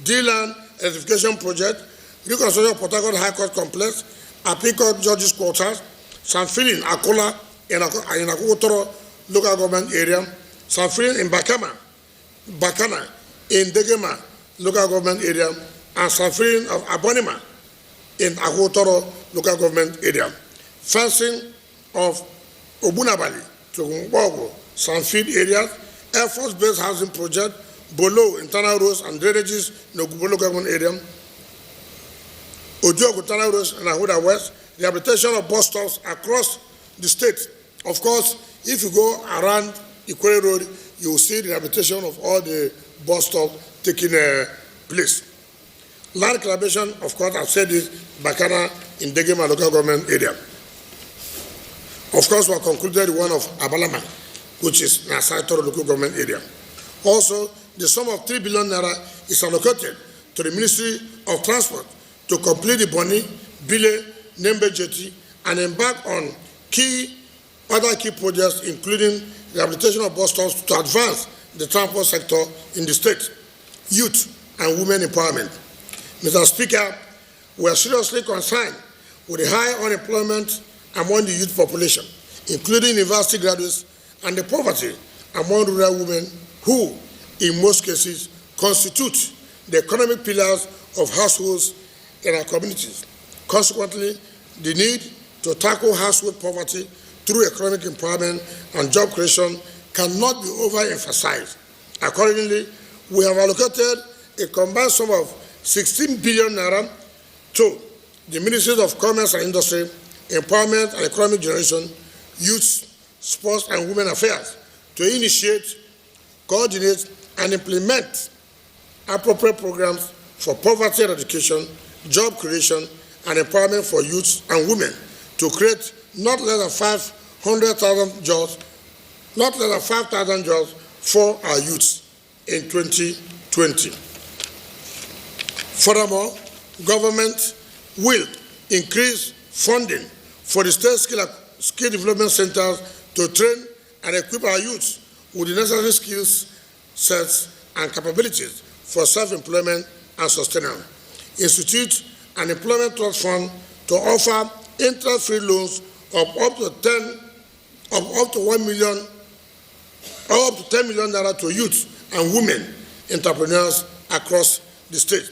D-Land Edification Project, reconstruction of Port Harcourt High Court Complex, Apicot Judges Quarters, Sanfilin Akola in Akotoro local government area, Sanfilin in Bakana in Degema local government area, and Sanfilin of Abonima in Akotoro local government area. Fencing of Obunabali to Mbogo, Sanfield areas, Air Force Base Housing Project, Bolo internal roads and drainages in Ogubolo local government area, Ojogo internal roads in Ahuda West, rehabilitation of bus stops across the state. Of course, if you go around Ikore Road, you will see the rehabilitation of all the bus stops taking place. Land collaboration, of course, I've said this, Bakana in Degema local government area. Of course, we have concluded one of Abalama, which is Nasaitoro local government area. Also, the sum of 3 billion naira is allocated to the Ministry of Transport to complete the Boni, Bile, Nembe Jetty, and embark on other key projects, including rehabilitation of bus stops to advance the transport sector in the state, youth and women empowerment. Mr. Speaker, we are seriously concerned with the high unemployment among the youth population, including university graduates, and the poverty among rural women who, in most cases, constitute the economic pillars of households in our communities. Consequently, the need to tackle household poverty through economic empowerment and job creation cannot be overemphasized. Accordingly, we have allocated a combined sum of 16 billion naira to the Ministries of Commerce and Industry, Empowerment and Economic Generation, Youth, Sports and Women Affairs to initiate, coordinate, and implement appropriate programs for poverty eradication, job creation, and empowerment for youth and women to create not less than 500,000 jobs, not less than 5,000 jobs for our youths in 2020. Furthermore, government will increase funding for the state skill development centers to train and equip our youths with the necessary skills, sets, and capabilities for self-employment and sustenance. Institute an employment trust fund to offer interest-free loans of up to 10 million naira to youth and women entrepreneurs across the state.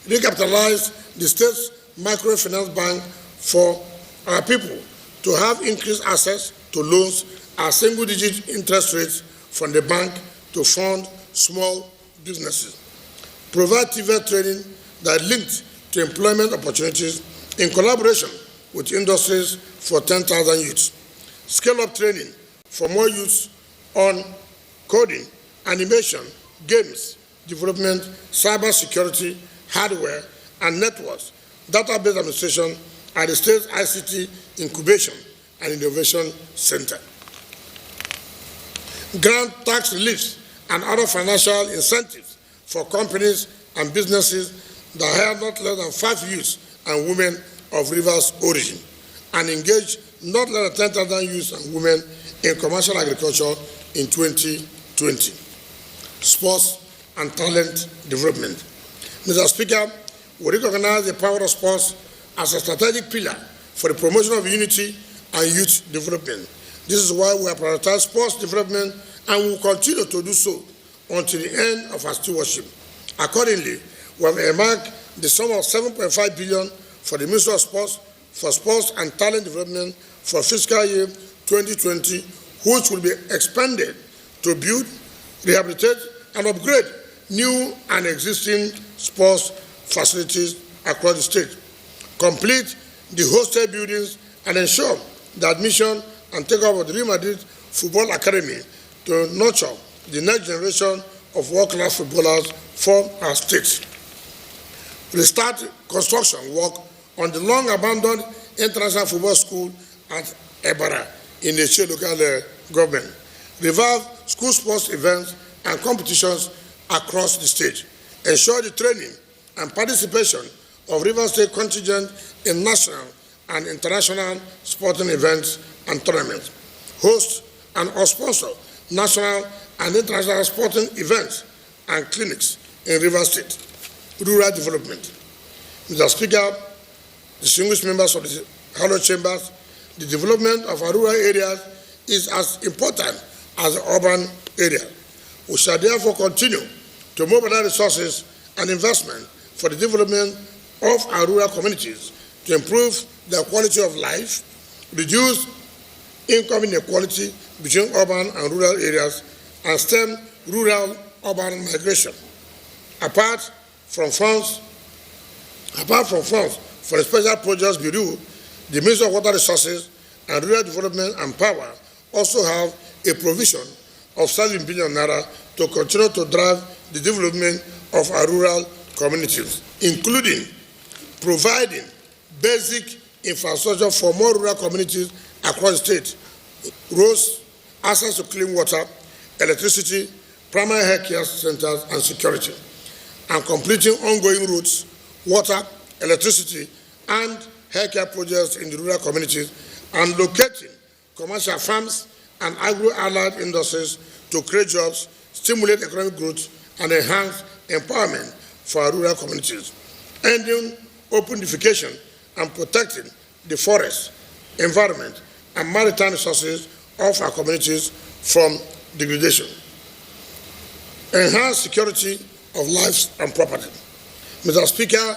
Recapitalize the state's microfinance bank for our people to have increased access to loans at single-digit interest rates from the bank to fund small businesses. Provide TVET training that linked to employment opportunities in collaboration with industries for 10,000 youths. Scale up training for more youths on coding, animation, games, development, cyber security, hardware, and networks, database administration at the state's ICT Incubation and Innovation Center. Grant tax reliefs and other financial incentives for companies and businesses that hire not less than 5 youths and women of Rivers origin, and engage not less than 10,000 youths and women in commercial agriculture in 2020. Sports and talent development. Mr. Speaker, we recognize the power of sports as a strategic pillar for the promotion of unity and youth development. This is why we have prioritized sports development and will continue to do so until the end of our stewardship. Accordingly, we have earmarked the sum of $7.5 billion for the Ministry of Sports for sports and talent development for fiscal year 2020, which will be expanded to build, rehabilitate, and upgrade new and existing sports facilities across the state, complete the hostel buildings, and ensure the admission and takeover of the Real Madrid Football Academy to nurture the next generation of world-class footballers for our state. Restart construction work on the long-abandoned International Football School at Ebara in the Eche local government. Revive school sports events and competitions across the state. Ensure the training and participation of Rivers State contingent in national and international sporting events and tournaments. Host and or sponsor national and international sporting events and clinics in Rivers State. Rural development. Mr. Speaker, distinguished members of the House Chambers, the development of our rural areas is as important as the urban area. We shall therefore continue to mobilize resources and investment for the development of our rural communities to improve their quality of life, reduce income inequality between urban and rural areas, and stem rural-urban migration. Apart from funds for the Special Projects Bureau, the Ministry of Water Resources and Rural Development and Power also have a provision of 7 billion naira to continue to drive the development of our rural communities, including providing basic infrastructure for more rural communities across the state, roads, access to clean water, electricity, primary health care centers, and security, and completing ongoing roads, water, electricity, and healthcare projects in the rural communities, and locating commercial farms and agro-allied industries to create jobs, stimulate economic growth, and enhance empowerment for our rural communities, ending open defecation and protecting the forest, environment, and maritime resources of our communities from degradation. Enhance security of lives and property. Mr. Speaker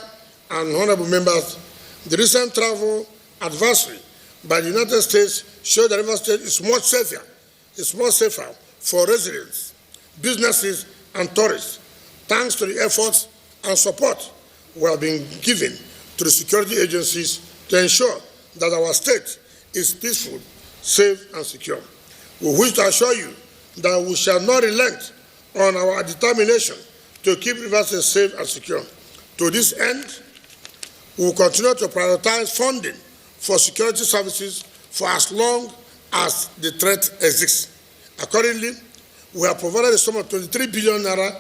and honorable members, the recent travel advisory by the United States showed that Rivers State is much safer for residents, businesses, and tourists, thanks to the efforts and support we have been given to the security agencies to ensure that our state is peaceful, safe, and secure. We wish to assure you that we shall not relent on our determination to keep Rivers State safe and secure. To this end, we will continue to prioritize funding for security services for as long as the threat exists. Accordingly, we have provided a sum of 23 billion naira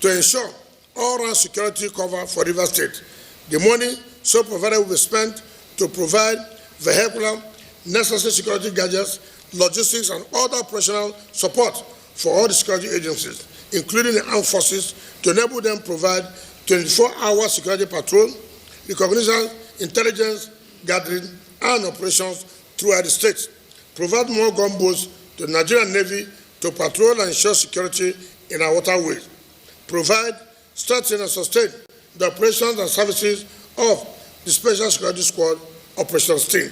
to ensure all-round security cover for Rivers State. The money so provided will be spent to provide vehicular, necessary security gadgets, logistics, and other operational support for all the security agencies, including the armed forces, to enable them to provide 24-hour security patrol, recognition, intelligence gathering, and operations throughout the state. Provide more gunboats to the Nigerian Navy to patrol and ensure security in our waterways. provide, strengthen, and sustain the operations and services of the Special Security Squad Operations Team.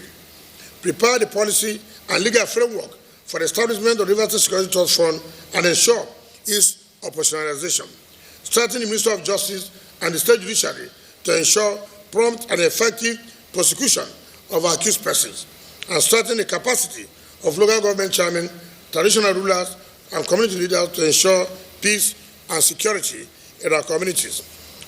Prepare the policy and legal framework for the establishment of the River State Security Trust Fund and ensure its operationalization. Strengthen the Ministry of Justice and the State Judiciary to ensure prompt and effective prosecution of accused persons, and strengthen the capacity of local government chairmen, traditional rulers, and community leaders to ensure peace and security in our communities,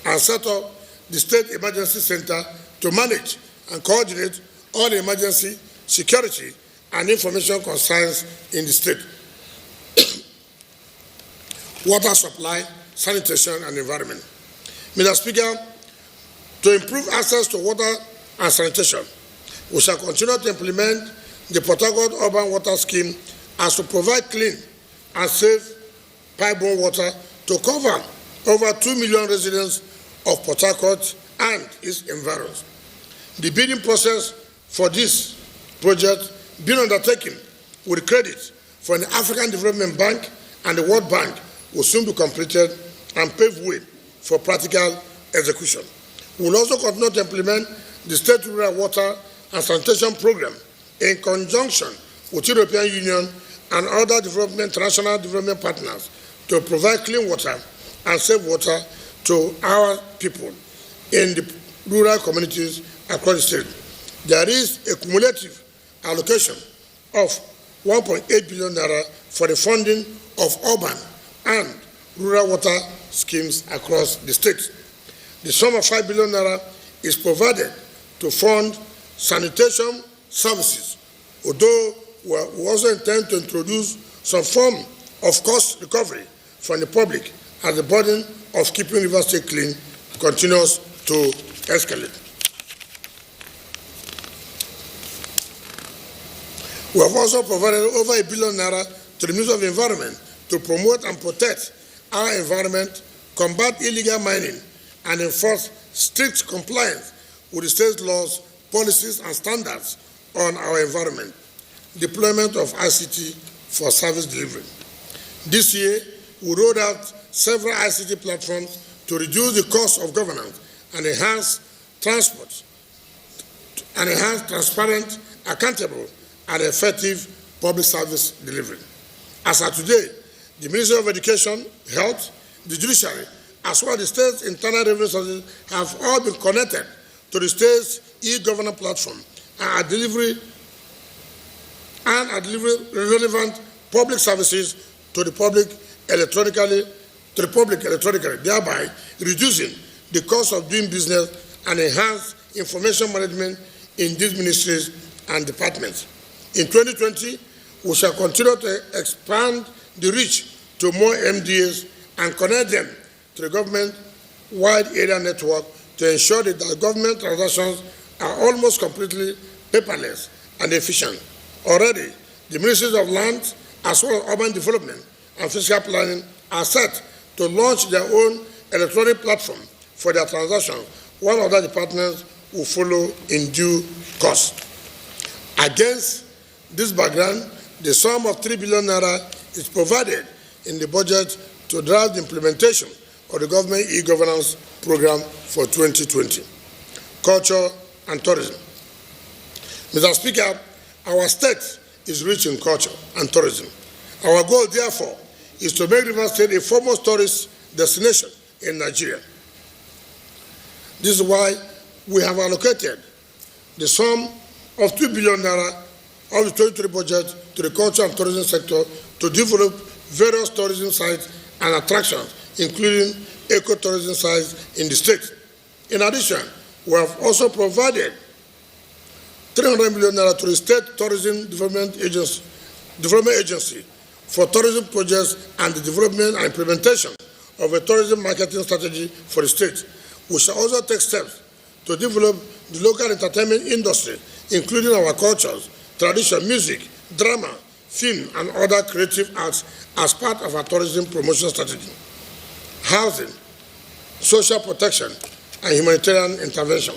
and set up the State Emergency Center to manage and coordinate all the emergency, security, and information concerns in the state. Water supply, sanitation, and environment. Mr. Speaker, to improve access to water and sanitation, we shall continue to implement the Port Harcourt Urban Water Scheme as to provide clean and safe pipe-borne water to cover over 2 million residents of Port Harcourt and its environs. The bidding process for this project being undertaken with credit from the African Development Bank and the World Bank will soon be completed and pave way for practical execution. We will also continue to implement the State Rural Water and Sanitation Program in conjunction with the European Union and other international development partners to provide clean water and safe water to our people in the rural communities across the state. There is a cumulative allocation of 1.8 billion naira for the funding of urban and rural water schemes across the state. The sum of 5 billion naira is provided to fund sanitation services, although we also intend to introduce some form of cost recovery from the public as the burden of keeping River State clean continues to escalate. We have also provided over 1 billion naira to the Ministry of Environment to promote and protect our environment, combat illegal mining, and enforce strict compliance with the state's laws, policies, and standards on our environment. Deployment of ICT for service delivery. This year, we rolled out several ICT platforms to reduce the cost of governance and enhance transport, and enhance transparent, accountable, and effective public service delivery. As of today, the Ministry of Education, Health, the Judiciary, as well as the state's internal revenue sources have all been connected to the state's e-governance platform and are delivering relevant public services to the public electronically, thereby reducing the cost of doing business and enhance information management in these ministries and departments. In 2020, we shall continue to expand the reach to more MDAs and connect them to the government-wide area network to ensure that the government transactions are almost completely paperless and efficient. Already, the Ministries of Land, as well as Urban Development and Fiscal Planning, are set to launch their own electronic platform for their transactions, while other departments will follow in due course. Against this background, the sum of 3 billion naira is provided in the budget to drive the implementation of the government e-governance program for 2020. Culture and tourism. Mr. Speaker, our state is rich in culture and tourism. Our goal, therefore, is to make River State a foremost tourist destination in Nigeria. This is why we have allocated the sum of 2 billion naira of the 2023 budget to the culture and tourism sector to develop various tourism sites and attractions, including eco-tourism sites in the state. In addition, we have also provided 300 million naira to the State Tourism Development Agency for tourism projects and the development and implementation of a tourism marketing strategy for the state. We shall also take steps to develop the local entertainment industry, including our cultures, tradition, music, drama, film, and other creative arts as part of our tourism promotion strategy. Housing, social protection, and humanitarian intervention.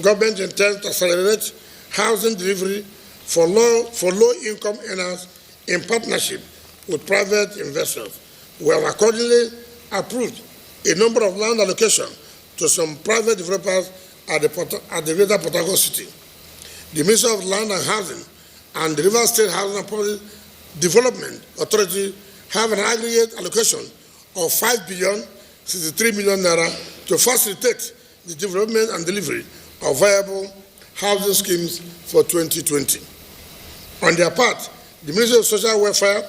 Government intends to accelerate housing delivery for low-income earners in partnership with private investors. We have accordingly approved a number of land allocation to some private developers at the Greater Port Harcourt City. The Ministry of Land and Housing and the Rivers State Housing and Public Development Authority have an aggregate allocation of 5,063 million naira to facilitate the development and delivery of viable housing schemes for 2020. On their part, the Ministry of Social Welfare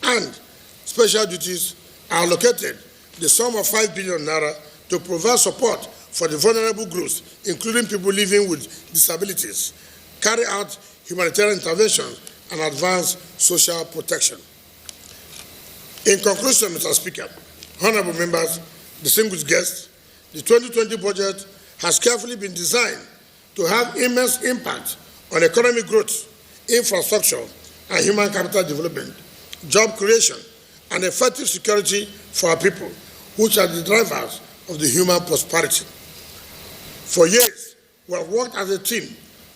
and Special Duties allocated the sum of 5 billion naira to provide support for the vulnerable groups, including people living with disabilities, carry out humanitarian interventions, and advance social protection. In conclusion, Mr. Speaker, honorable members, distinguished guests, the 2020 budget has carefully been designed to have immense impact on economic growth, infrastructure, and human capital development, job creation, and effective security for our people, which are the drivers of the human prosperity. For years, we have worked as a team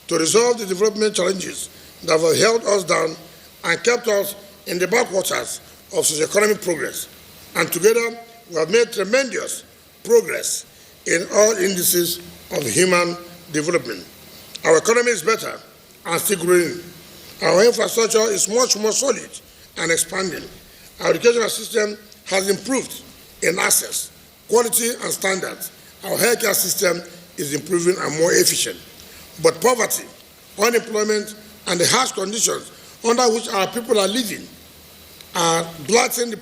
to resolve the development challenges that have held us down and kept us in the backwaters of socio-economic progress. And together, we have made tremendous progress in all indices of human development. Our economy is better and still growing. Our infrastructure is much more solid and expanding. Our educational system has improved in access, quality, and standards. Our healthcare system is improving and more efficient. But poverty, unemployment, and the harsh conditions under which our people are living are blunting the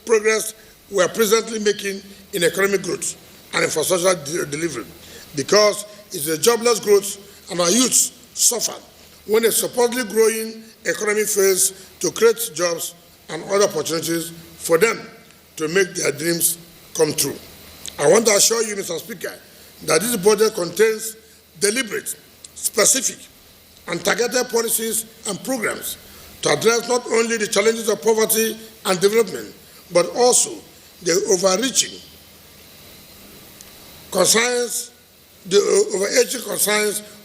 progress we are presently making in economic growth and infrastructure delivery, because it's a jobless growth and our youths suffer when a supposedly growing economy fails to create jobs and other opportunities for them to make their dreams come true. I want to assure you, Mr. Speaker, that this budget contains deliberate, specific, and targeted policies and programs to address not only the challenges of poverty and development, but also the overarching concerns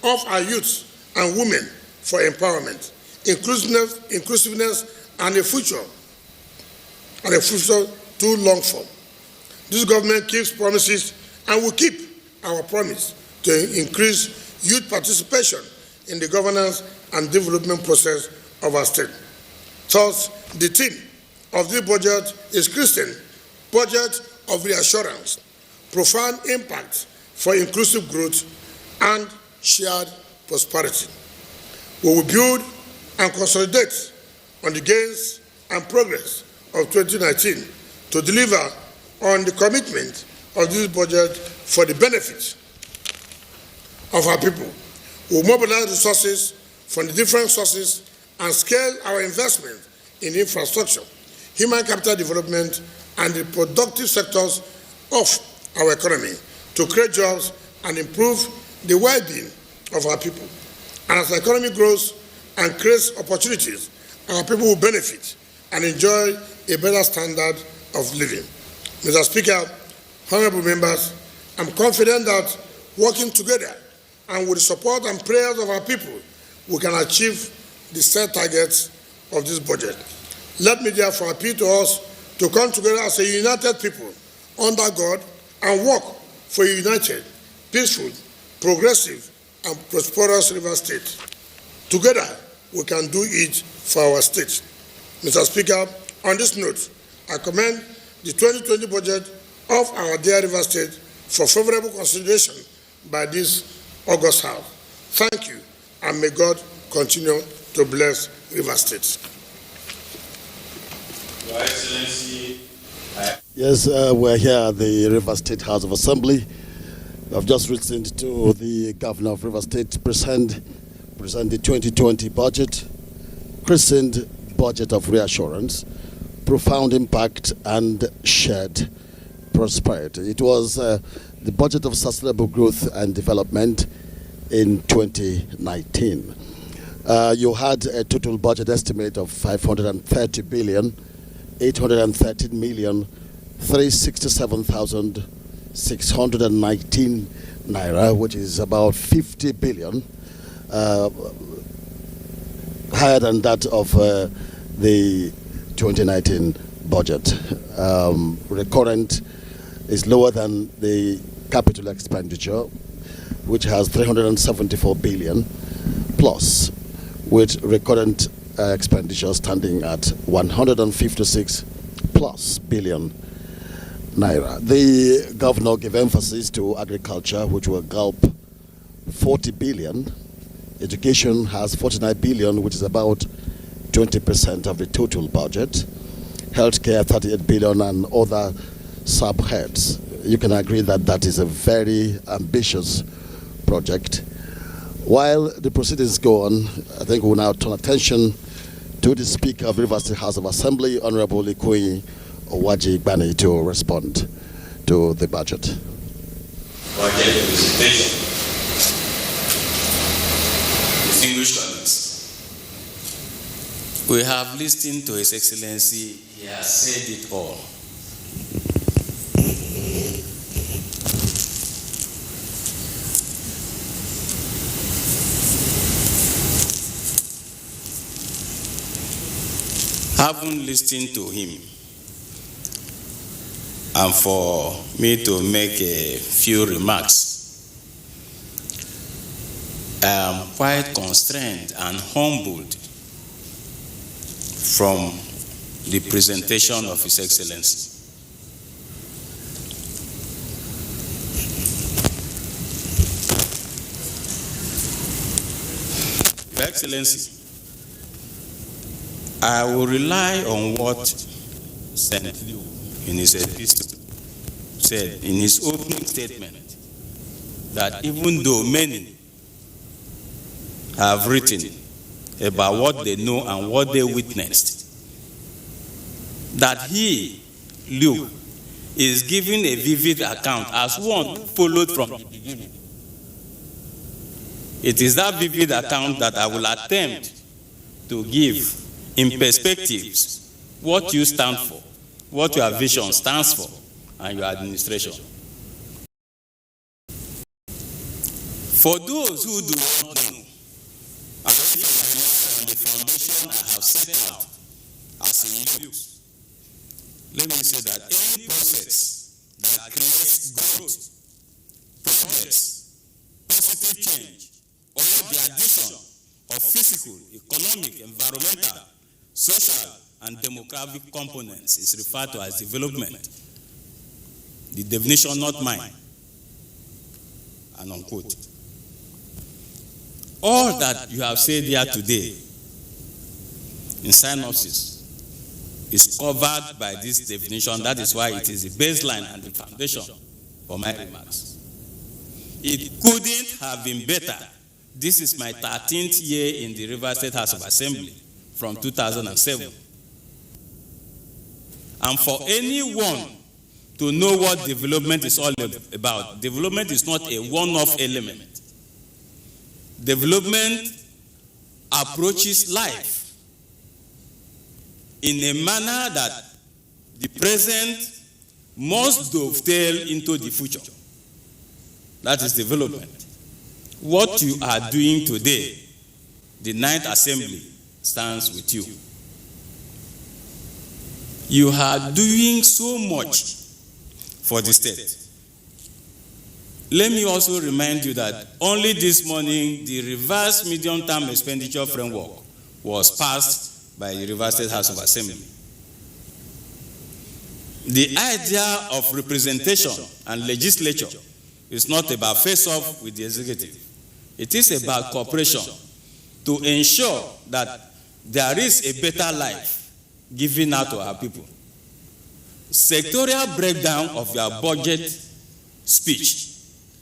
of our youth and women for empowerment, inclusiveness, and a future too long for. This government keeps promises and will keep our promise to increase youth participation in the governance and development process of our state. Thus, the theme of this budget is Christian Budget of Reassurance, profound impact for inclusive growth and shared prosperity. We will build and consolidate on the gains and progress of 2019 to deliver on the commitment of this budget for the benefit of our people. We will mobilize resources from the different sources and scale our investment in infrastructure, human capital development, and the productive sectors of our economy to create jobs and improve the well-being of our people. And as the economy grows and creates opportunities, our people will benefit and enjoy a better standard of living. Mr. Speaker, honorable members, I'm confident that working together and with the support and prayers of our people, we can achieve the set targets of this budget. Let me therefore appeal to us to come together as a united people under God and work for a united, peaceful, progressive, and prosperous River State. Together, we can do it for our state. Mr. Speaker, on this note, I commend the 2020 budget of our dear River State for favorable consideration by this August House. Thank you, and may God continue to bless River State. Your Excellency. Yes, we're here at the River State House of Assembly. I've just listened to the Governor of River State present the 2020 budget, christened Budget of Reassurance, profound impact and shared prosperity. It was the budget of sustainable growth and development in 2019. You had a total budget estimate of 530 billion, 813 million, 367,619 naira, which is about 50 billion, higher than that of the 2019 budget. Recurrent is lower than the capital expenditure, which has 374 billion plus, with recurrent expenditure standing at 156 plus billion naira. The governor gave emphasis to agriculture, which will gulp 40 billion. Education has 49 billion, which is about 20% of the total budget. Healthcare 38 billion and other subheads. You can agree that that is a very ambitious project. While the proceedings go on, I think we'll now turn attention to the Speaker of the Rivers State House of Assembly, Honorable Ikoyi Owaji Bani, to respond to the budget. Budget presentation. Distinguished colleagues, we have listened to His Excellency. He has said it all. Having listened to him, and for me to make a few remarks, I am quite constrained and humbled from the presentation of His Excellency. Your Excellency, I will rely on what St. Luke in his epistle said in his opening statement, that even though many have written about what they know and what they witnessed, that he, Luke, is giving a vivid account as one who followed from the beginning. It is that vivid account that I will attempt to give in perspectives what you stand for, what your vision stands for, and your administration. For those who do not know, I will rely on the foundation I have set out as in Luke. Let me say that any process that creates growth, progress, positive change, or the addition of physical, economic, environmental, social, and demographic components is referred to as development. The definition, not mine, and unquote. All that you have said here today in synopsis is covered by this definition. That is why it is the baseline and the foundation for my remarks. It couldn't have been better. This is my 13th year in the Rivers State House of Assembly from 2007. And for anyone to know what development is all about, development is not a one-off element. Development approaches life in a manner that the present must dovetail into the future. That is development. What you are doing today, the 9th Assembly stands with you. You are doing so much for the state. Let me also remind you that only this morning the reverse medium-term expenditure framework was passed by the Rivers State House of Assembly. The idea of representation and legislature is not about face-off with the executive. It is about cooperation to ensure that there is a better life given out to our people. Sectorial breakdown of your budget speech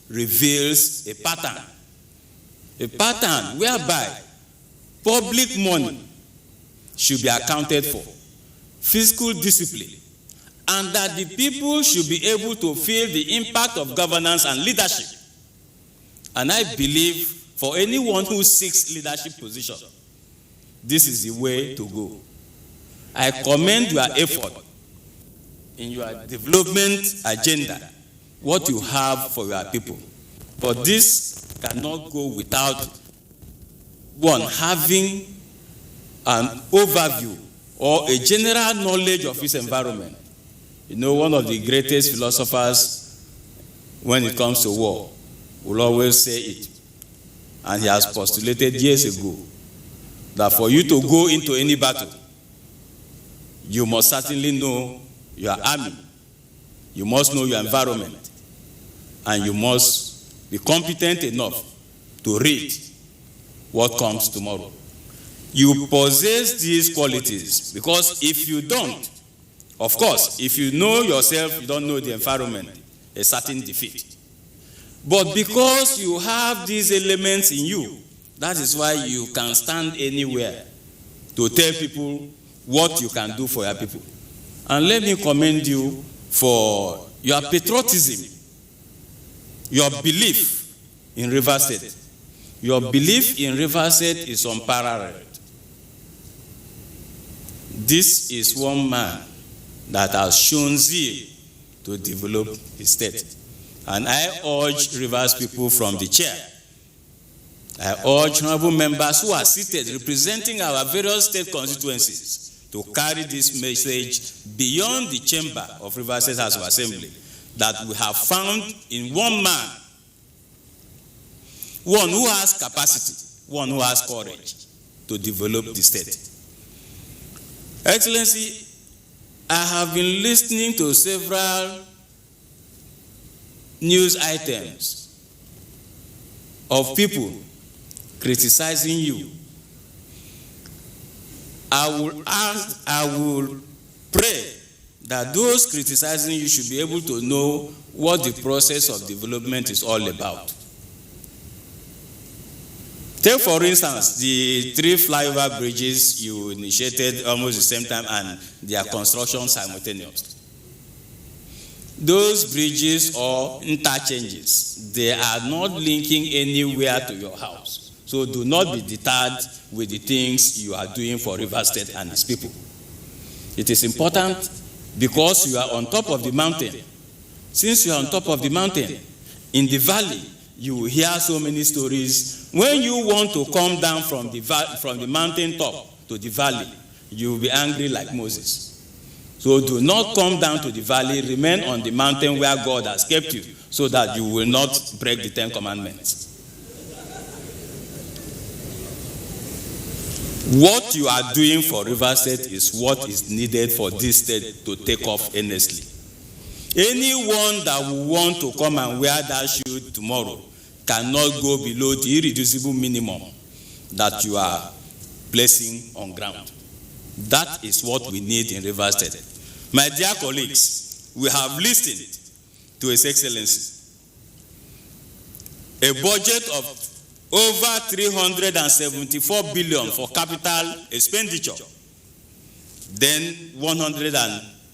reveals a pattern whereby public money should be accounted for, fiscal discipline, and that the people should be able to feel the impact of governance and leadership. And I believe for anyone who seeks leadership position, this is the way to go. I commend your effort in your development agenda, what you have for your people. But this cannot go without one having an overview or a general knowledge of its environment. You know, one of the greatest philosophers when it comes to war will always say it, and he has postulated years ago that for you to go into any battle, you must certainly know your army, you must know your environment, and you must be competent enough to read what comes tomorrow. You possess these qualities, because if you don't, of course, if you know yourself, you don't know the environment, a certain defeat. But because you have these elements in you, that is why you can stand anywhere to tell people what you can do for your people. And let me commend you for your patriotism, your belief in Rivers State. Your belief in Rivers State is unparalleled. This is one man that has shown zeal to develop his state. And I urge Rivers people from the chair, I urge honorable members who are seated representing our various state constituencies to carry this message beyond the chamber of Rivers State House of Assembly, that we have found in one man, one who has capacity, one who has courage to develop the state. Excellency, I have been listening to several news items of people criticizing you. I will pray that those criticizing you should be able to know what the process of development is all about. Take, for instance, the 3 flyover bridges you initiated almost the same time and their construction simultaneously. Those bridges or interchanges, they are not linking anywhere to your house. So do not be deterred with the things you are doing for Rivers State and its people. It is important because you are on top of the mountain. Since you are on top of the mountain, in the valley, you will hear so many stories. When you want to come down from the mountain top to the valley, you will be angry like Moses. So do not come down to the valley, remain on the mountain where God has kept you, so that you will not break the 10 commandments. What you are doing for Rivers State is what is needed for this state to take off earnestly. Anyone that will want to come and wear that shoe tomorrow cannot go below the irreducible minimum that you are placing on ground. That is what we need in Rivers State. My dear colleagues, we have listened to His Excellency. A budget of over 374 billion for capital expenditure, then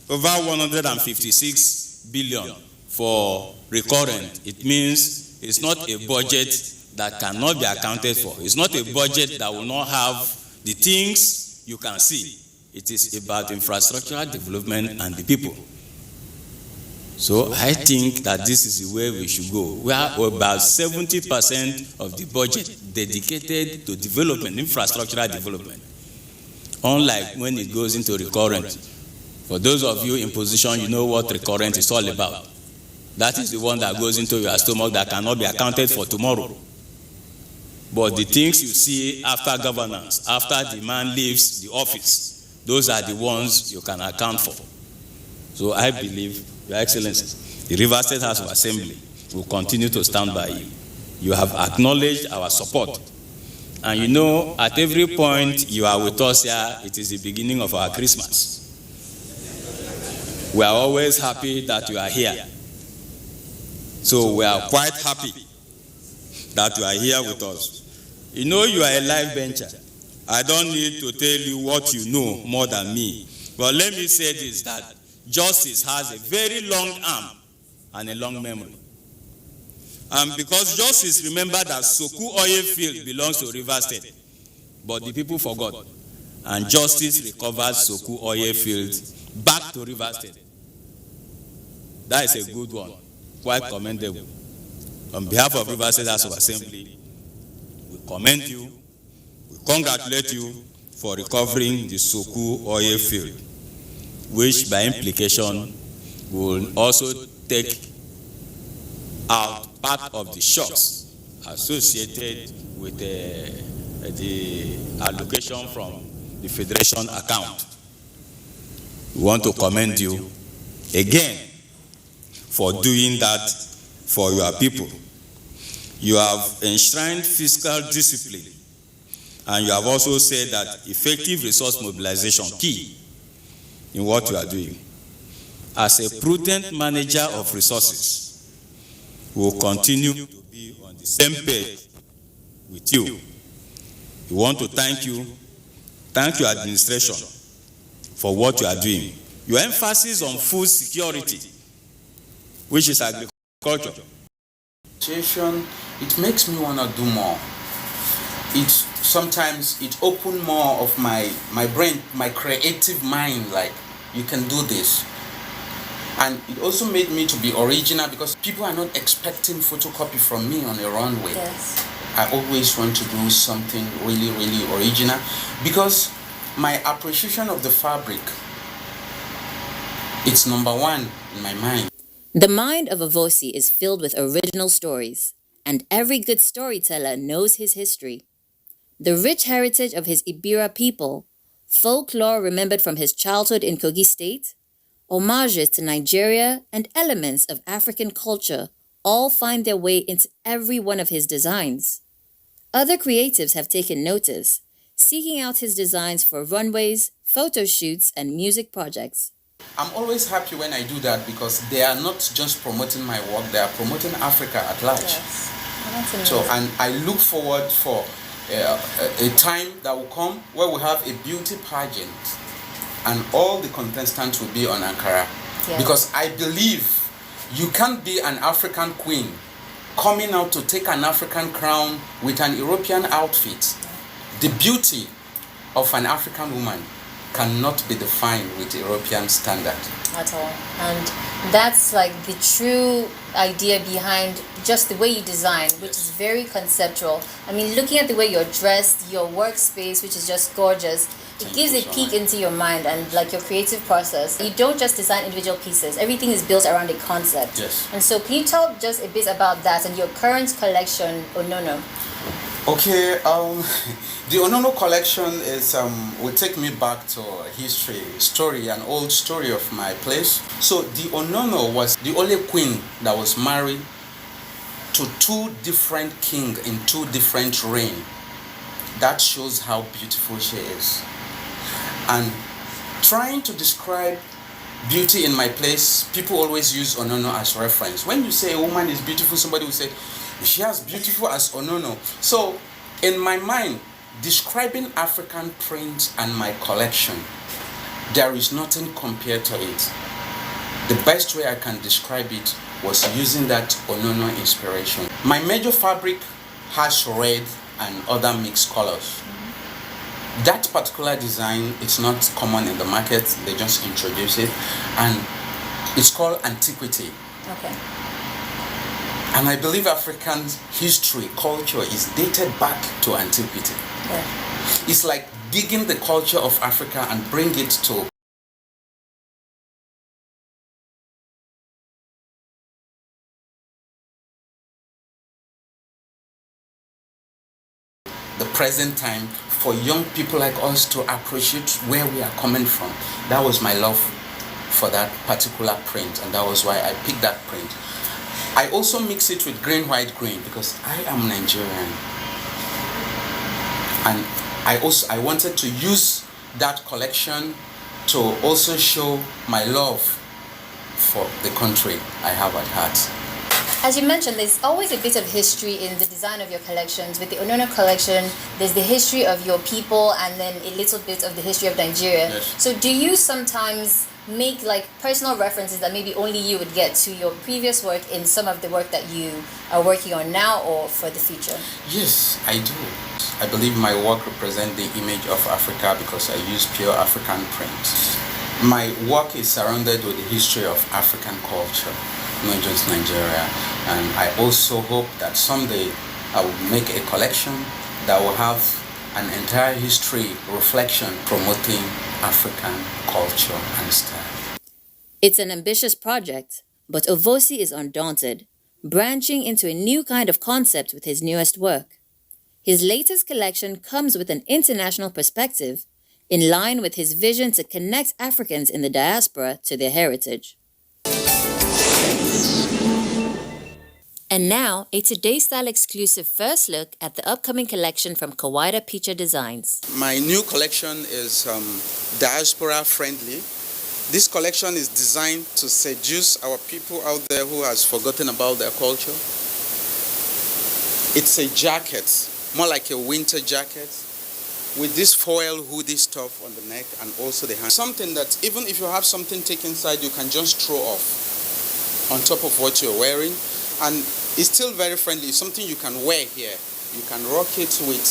over 156 billion for recurrent. It means it's not a budget that cannot be accounted for. It's not a budget that will not have the things you can see. It is about infrastructural development and the people. So I think that this is the way we should go. We are about 70% of the budget dedicated to development, infrastructural development. Unlike when it goes into recurrent. For those of you in position, you know what recurrent is all about. That is the one that goes into your stomach that cannot be accounted for tomorrow. But the things you see after governance, after the man leaves the office, those are the ones you can account for. So I believe, Your Excellency, the Rivers State House of Assembly will continue to stand by you. You have acknowledged our support. And you know, at every point you are with us here, it is the beginning of our Christmas. We are always happy that you are here. So we are quite happy that you are here with us. You know you are a live bencher. I don't need to tell you what you know more than me. But let me say this, that justice has a very long arm and a long memory. And because justice remembered that Soku oil field belongs to Rivers State, but the people forgot. And justice recovered Soku oil field back to Rivers State. That is a good one, quite commendable. On behalf of Rivers State House of Assembly, we commend you, we congratulate you, for recovering the Soku oil field, which by implication will also take out part of the shocks associated with the allocation from the Federation account. We want to commend you again for doing that for your people. You have enshrined fiscal discipline, and you have also said that effective resource mobilization key in what you are doing. As a prudent manager of resources, we will continue to be on the same page with you. We want to thank you, thank your administration for what you are doing. Your emphasis on food security, which is agriculture. It makes me want to do more. Sometimes it opened more of my brain, my creative mind, like you can do this. And it also made me to be original because people are not expecting photocopy from me on a runway. Yes. I always want to do something really, really original because my appreciation of the fabric, it's number one in my mind. The mind of Avosi is filled with original stories, and every good storyteller knows his history. The rich heritage of his Ibira people, folklore remembered from his childhood in Kogi State, homages to Nigeria, and elements of African culture all find their way into every one of his designs. Other creatives have taken notice, seeking out his designs for runways, photo shoots, and music projects. I'm always happy when I do that because they are not just promoting my work, they are promoting Africa at large. Yes. Well, that's amazing. So, and I look forward for a time that will come where we have a beauty pageant and all the contestants will be on Ankara. Yes. Because I believe you can't be an African queen coming out to take an African crown with an European outfit. The beauty of an African woman cannot be defined with European standard. At all. And that's like the true idea behind just the way you design, which is very conceptual. I mean, looking at the way you're dressed, your workspace, which is just gorgeous, it gives a peek into your mind and like your creative process. You don't just design individual pieces. Everything is built around a concept. Yes. And so can you talk just a bit about that and your current collection, Onono? Okay, the Onono collection is will take me back to an old story of my place. So the Onono was the only queen that was married to two different kings in two different reigns. That shows how beautiful she is. And trying to describe beauty in my place, people always use Onono as reference. When you say a woman is beautiful, somebody will say, she has beautiful as Onono. So, in my mind, describing African prints and my collection, there is nothing compared to it. The best way I can describe it was using that Onono inspiration. My major fabric has red and other mixed colors. That particular design, it's not common in the market. They just introduce it, and it's called Antiquity. Okay. And I believe African history, culture is dated back to antiquity. Yeah. It's like digging the culture of Africa and bring it to the present time for young people like us to appreciate where we are coming from. That was my love for that particular print, and that was why I picked that print. I also mix it with green, white, green because I am Nigerian, and I wanted to use that collection to also show my love for the country I have at heart. As you mentioned, there's always a bit of history in the design of your collections. With the Onono collection, there's the history of your people and then a little bit of the history of Nigeria. Yes. So do you sometimes make like personal references that maybe only you would get to your previous work in some of the work that you are working on now or for the future? Yes, I do. I believe my work represents the image of Africa because I use pure African print. My work is surrounded with the history of African culture, not just Nigeria. And I also hope that someday I will make a collection that will have an entire history reflection promoting African culture and style. It's an ambitious project, but Ovosi is undaunted, branching into a new kind of concept with his newest work. His latest collection comes with an international perspective, in line with his vision to connect Africans in the diaspora to their heritage. And now, a Today Style exclusive first look at the upcoming collection from Kawaida Picture Designs. My new collection is diaspora friendly. This collection is designed to seduce our people out there who has forgotten about their culture. It's a jacket, more like a winter jacket, with this foil hoodie stuff on the neck and also the hand. Something that even if you have something taken inside, you can just throw off on top of what you're wearing. And it's still very friendly. It's something you can wear here. You can rock it with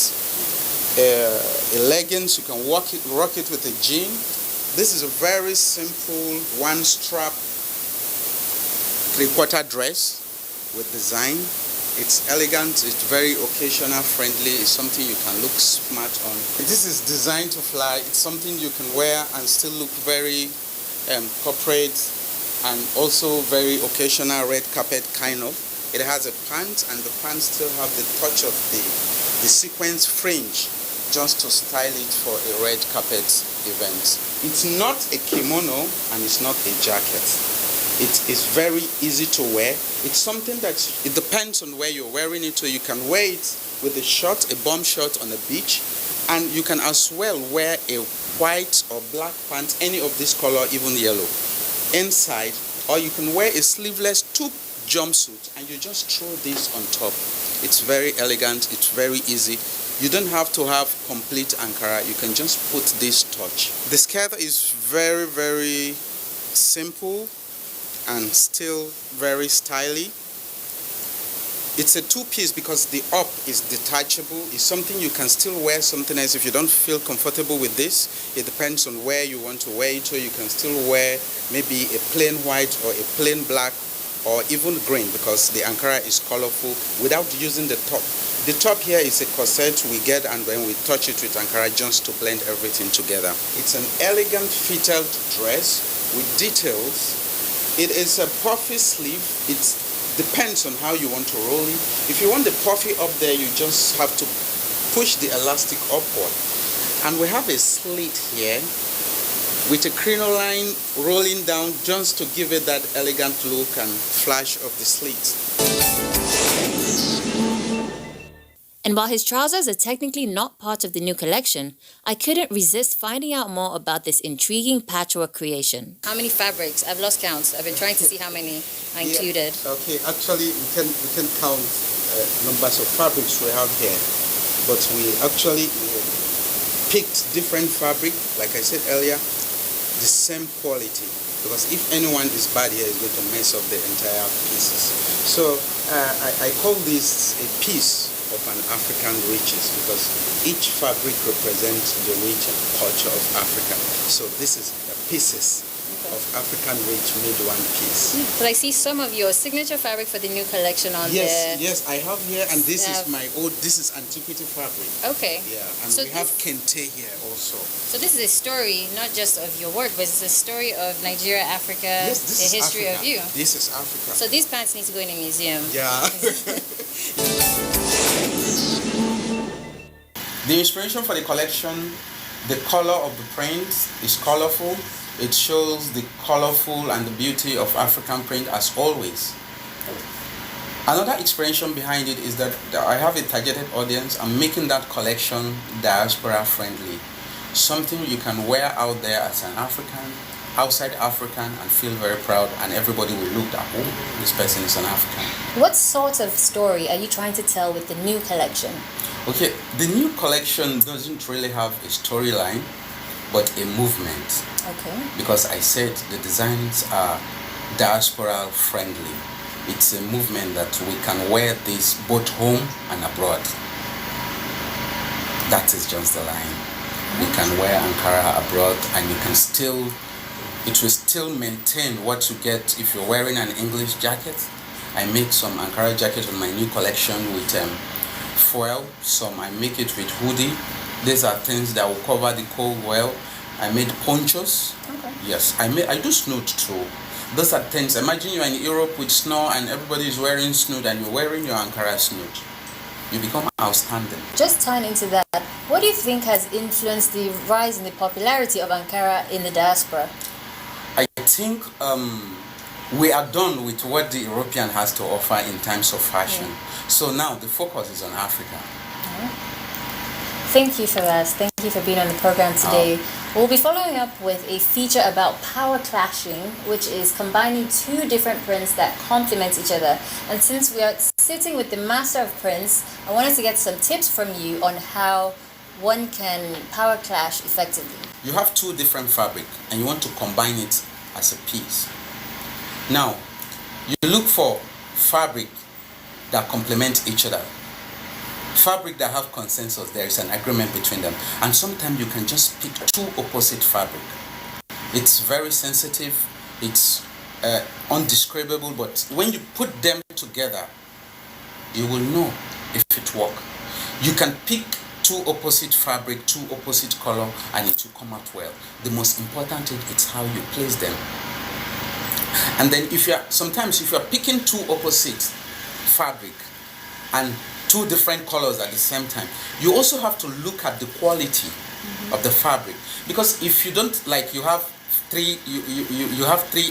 a leggings. You can rock it with a jean. This is a very simple one-strap three-quarter dress with design. It's elegant. It's very occasional friendly. It's something you can look smart on. This is designed to fly. It's something you can wear and still look very corporate, and also very occasional red carpet kind of. It has a pant, and the pants still have the touch of the sequence fringe just to style it for a red carpet event. It's not a kimono and it's not a jacket. It is very easy to wear. It's something that it depends on where you're wearing it. So you can wear it with a short, a bomb short on the beach, and you can as well wear a white or black pant, any of this color, even yellow, inside, or you can wear a sleeveless tube jumpsuit and you just throw this on top. It's very elegant, it's very easy. You don't have to have complete Ankara, you can just put this touch. The skirt is very, very simple and still very stylish. It's a two-piece because the up is detachable. It's something you can still wear something else. If you don't feel comfortable with this, it depends on where you want to wear it. So you can still wear maybe a plain white or a plain black or even green, because the Ankara is colorful without using the top. The top here is a corset we get, and when we touch it with Ankara just to blend everything together. It's an elegant fitted dress with details. It is a puffy sleeve. It depends on how you want to roll it. If you want the puffy up there, you just have to push the elastic upward. And we have a slit here with a crinoline rolling down just to give it that elegant look and flash of the slit. And while his trousers are technically not part of the new collection, I couldn't resist finding out more about this intriguing patchwork creation. How many fabrics? I've lost count. I've been trying to see how many are included. Okay, actually we can count numbers of fabrics we have here, but we actually picked different fabric, like I said earlier, the same quality, because if anyone is bad here, it's going to mess up the entire pieces. So I call this a piece of an African riches, because each fabric represents the region, culture of Africa. So this is the pieces of African rich made one piece. But I see some of your signature fabric for the new collection on there. Yes, I have here, and this is my old, this is antiquity fabric. Okay. Yeah, and so we have kente here also. So this is a story, not just of your work, but it's a story of Nigeria, Africa, Yes, this the is history Africa. of you. This is Africa. So these pants need to go in a museum. Yeah. The inspiration for the collection, the color of the print is colorful. It shows the colorful and the beauty of African print as always. Another inspiration behind it is that I have a targeted audience. I'm making that collection diaspora friendly. Something you can wear out there as an African, outside African, and feel very proud, and everybody will look at, oh, this person is an African. What sort of story are you trying to tell with the new collection? Okay, the new collection doesn't really have a storyline, but a movement. Okay. Because I said the designs are diaspora friendly. It's a movement that we can wear this both home and abroad. That is just the line. You can wear Ankara abroad, and you can still, it will still maintain what you get if you're wearing an English jacket. I make some Ankara jackets on my new collection with foil. Some I make it with hoodie, These are things that will cover the cold well. I made ponchos. Okay. Yes, I do snood too. Those are things. Imagine you're in Europe with snow and everybody is wearing snood and you're wearing your Ankara snood. You become outstanding. Just tying into that, what do you think has influenced the rise in the popularity of Ankara in the diaspora? I think we are done with what the European has to offer in terms of fashion. So now the focus is on Africa. Thank you for that. Thank you for being on the program today. We'll be following up with a feature about power clashing, which is combining two different prints that complement each other. And since we are sitting with the master of prints, I wanted to get some tips from you on how one can power clash effectively. You have two different fabric and you want to combine it as a piece. Now, you look for fabric that complement each other. Fabric that have consensus, there is an agreement between them. And sometimes you can just pick two opposite fabric. It's very sensitive, it's undescribable, but when you put them together, you will know if it works. You can pick two opposite fabric, two opposite color, and it will come out well. The most important thing is how you place them. And then sometimes if you're picking two opposite fabric and two different colors at the same time, you also have to look at the quality of the fabric, because if you don't, like, you have three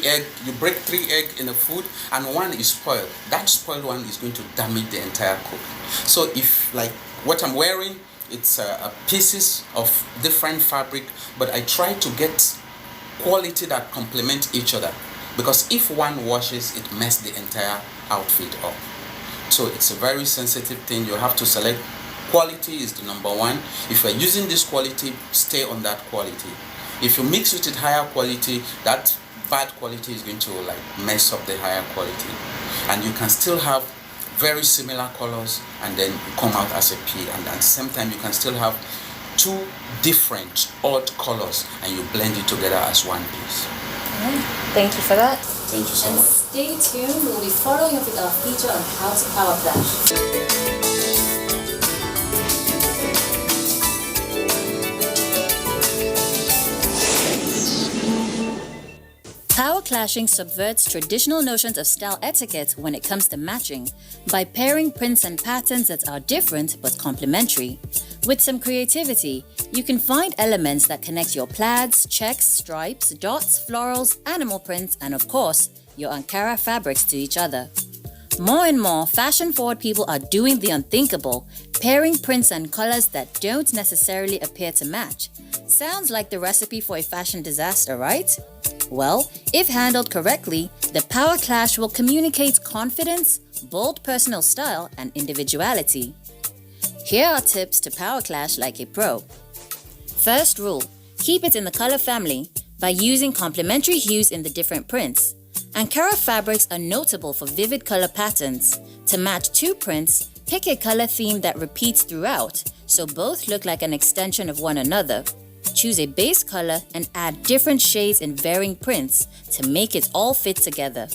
egg, you break 3 eggs in a food and one is spoiled, that spoiled one is going to damage the entire cook. So if, like what I'm wearing, it's pieces of different fabric, but I try to get quality that complement each other, because if one washes, it messes the entire outfit up. So it's a very sensitive thing. You have to select. Quality is the number one. If you're using this quality, stay on that quality. If you mix it with higher quality, that bad quality is going to like mess up the higher quality. And you can still have very similar colors and then come out as a P. And at the same time, you can still have two different odd colors and you blend it together as one piece. Thank you for that. Thank you so much. Stay tuned. We'll be following up with our feature on how to power clash. Power clashing subverts traditional notions of style etiquette when it comes to matching by pairing prints and patterns that are different but complementary. With some creativity, you can find elements that connect your plaids, checks, stripes, dots, florals, animal prints, and of course, your Ankara fabrics to each other. More and more, fashion-forward people are doing the unthinkable, pairing prints and colors that don't necessarily appear to match. Sounds like the recipe for a fashion disaster, right? Well, if handled correctly, the power clash will communicate confidence, bold personal style, and individuality. Here are tips to power clash like a pro. First rule, keep it in the color family by using complementary hues in the different prints. Ankara fabrics are notable for vivid color patterns. To match two prints, pick a color theme that repeats throughout, so both look like an extension of one another. Choose a base color and add different shades in varying prints to make it all fit together.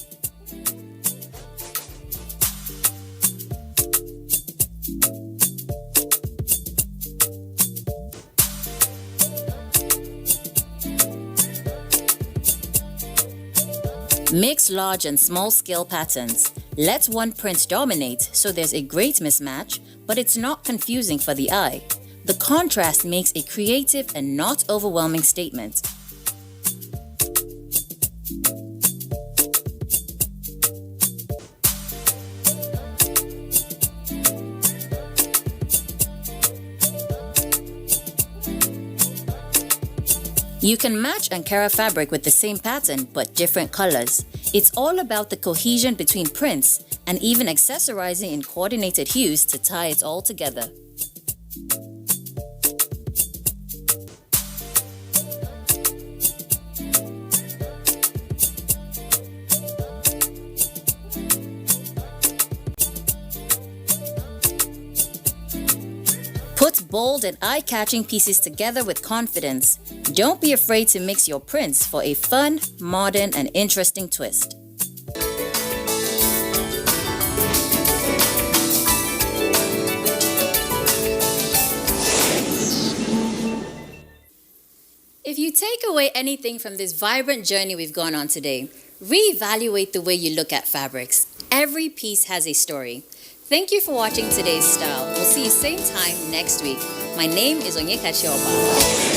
Mix large and small scale patterns. Let one print dominate so there's a great mismatch, but it's not confusing for the eye. The contrast makes a creative and not overwhelming statement. You can match Ankara fabric with the same pattern but different colors. It's all about the cohesion between prints and even accessorizing in coordinated hues to tie it all together. Put bold and eye-catching pieces together with confidence. Don't be afraid to mix your prints for a fun, modern, and interesting twist. take away anything from this vibrant journey we've gone on today, reevaluate the way you look at fabrics. Every piece has a story. Thank you for watching today's Style. We'll see you same time next week. My name is Onyekachi Oba.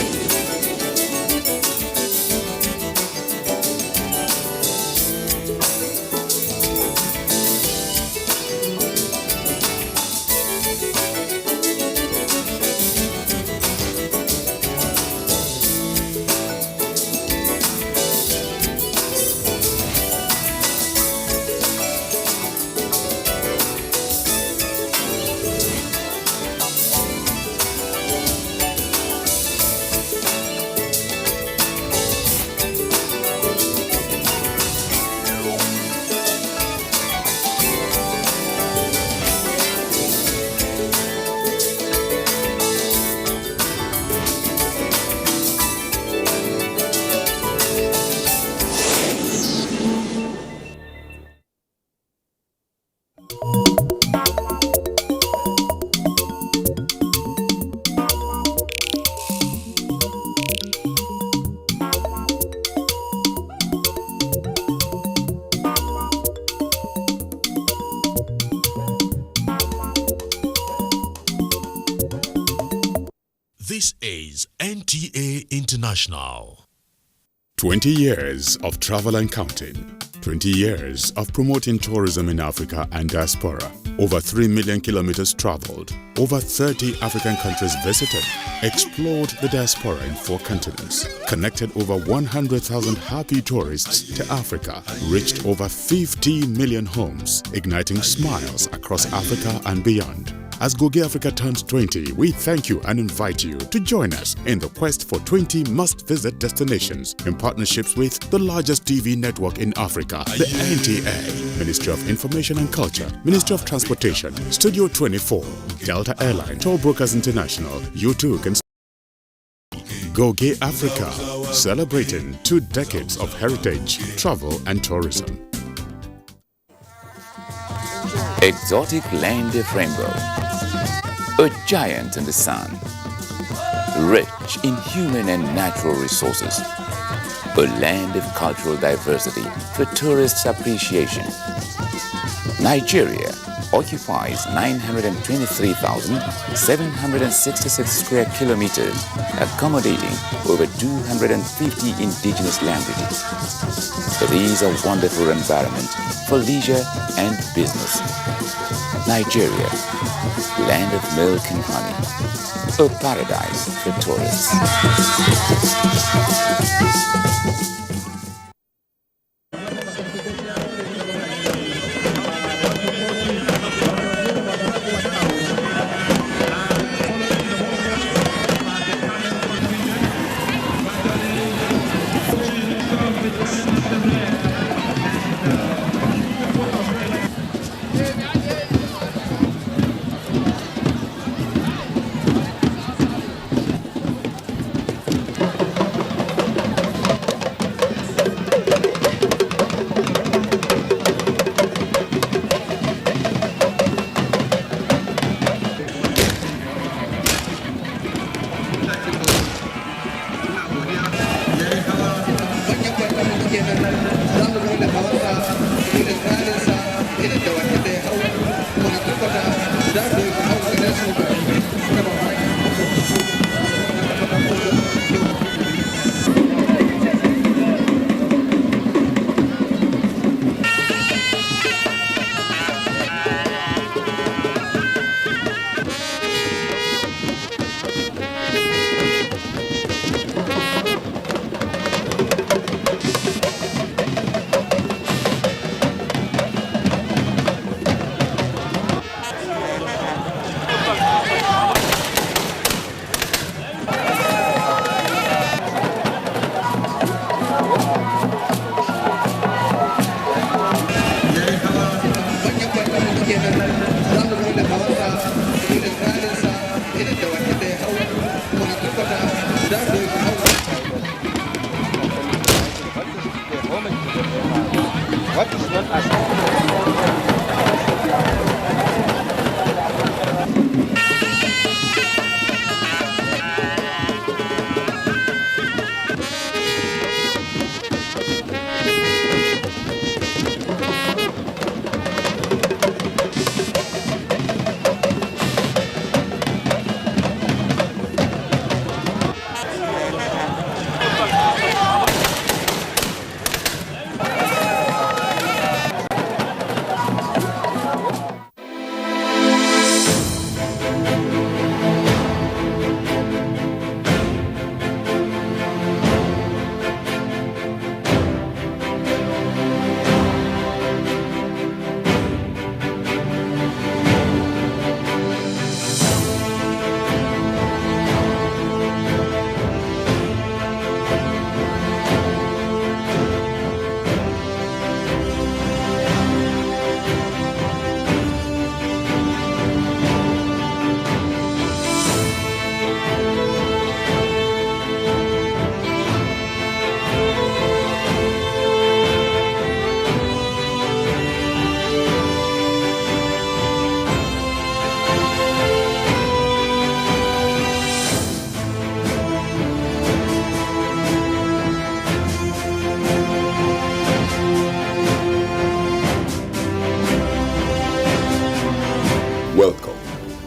This is NTA International. 20 years of travel and counting. 20 years of promoting tourism in Africa and diaspora. Over 3 million kilometers traveled. Over 30 African countries visited. Explored the diaspora in 4 continents. Connected over 100,000 happy tourists to Africa. Reached over 50 million homes. Igniting smiles across Africa and beyond. As Goge Africa turns 20, we thank you and invite you to join us in the quest for 20 must-visit destinations in partnerships with the largest TV network in Africa, the NTA, Ministry of Information and Culture, Ministry of Transportation, Studio 24, Delta Airline, Toll Brokers International, U2 can Goge Africa, celebrating 2 decades of heritage, travel and tourism. Exotic land of rainbow, a giant in the sun, rich in human and natural resources, a land of cultural diversity for tourists' appreciation. Nigeria occupies 923,766 square kilometers, accommodating over 250 indigenous languages. It is a wonderful environment for leisure and business. Nigeria, land of milk and honey, a paradise for tourists.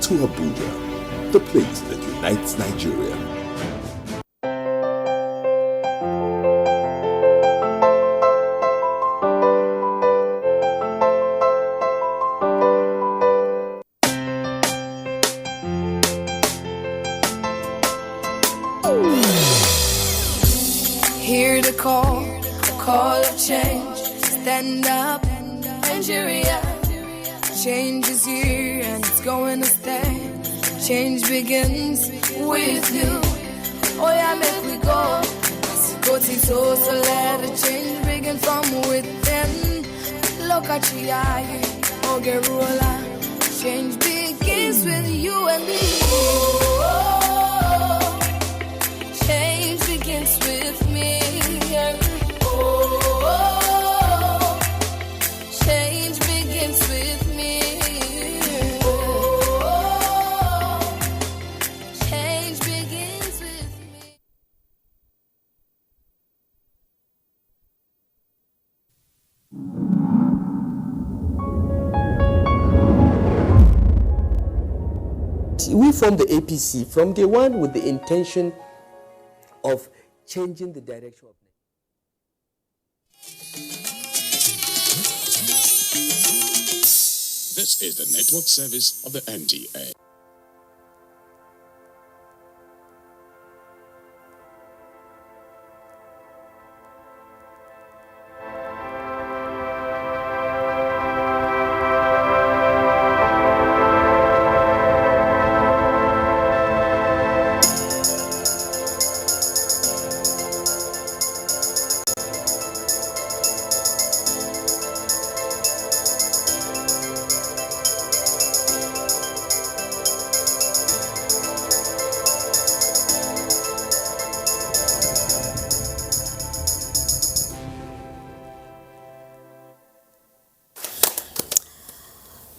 to Abuja, the place that unites Nigeria. Hear the call of change. Stand up, Nigeria. Change is here and it's going to stay. Change begins with you. Oh yeah, make we go. Go so let the change begin from within. Look at you, oh Gerula. Change begins with you and me. Oh, change begins with me. Oh, change begins with me. Oh, change begins with me. We formed the APC from day one with the intention of changing the direction of This is the network service of the NTA.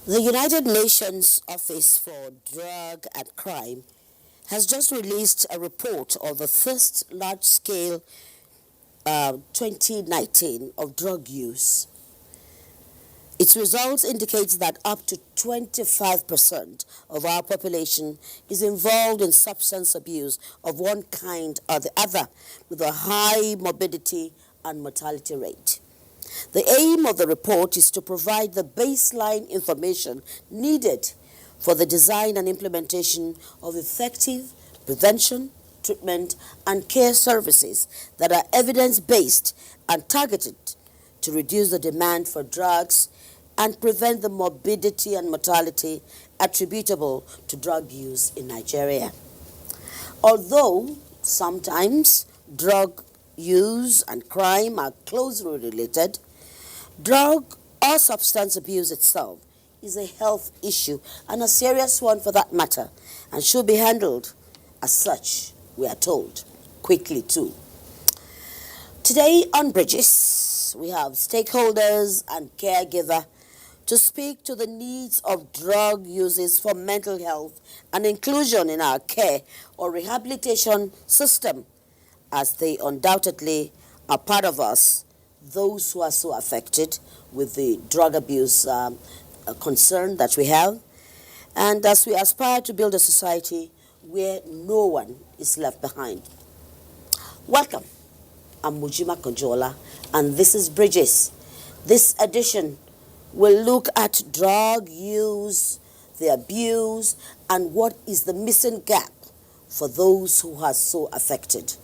The United Nations Office for Drug and Crime has just released a report of the first large-scale 2019 of drug use. Its results indicate that up to 25% of our population is involved in substance abuse of one kind or the other, with a high morbidity and mortality rate. The aim of the report is to provide the baseline information needed for the design and implementation of effective prevention, treatment, and care services that are evidence-based and targeted to reduce the demand for drugs and prevent the morbidity and mortality attributable to drug use in Nigeria. Although sometimes drug use and crime are closely related, drug or substance abuse itself is a health issue, and a serious one for that matter, and should be handled as such, we are told, quickly too. Today on Bridges, we have stakeholders and caregiver to speak to the needs of drug users for mental health and inclusion in our care or rehabilitation system, as they undoubtedly are part of us, those who are so affected with the drug abuse concern that we have, and as we aspire to build a society where no one is left behind. Welcome, I'm Mujima Kojola, and this is Bridges. This edition will look at drug use, the abuse, and what is the missing gap for those who are so affected.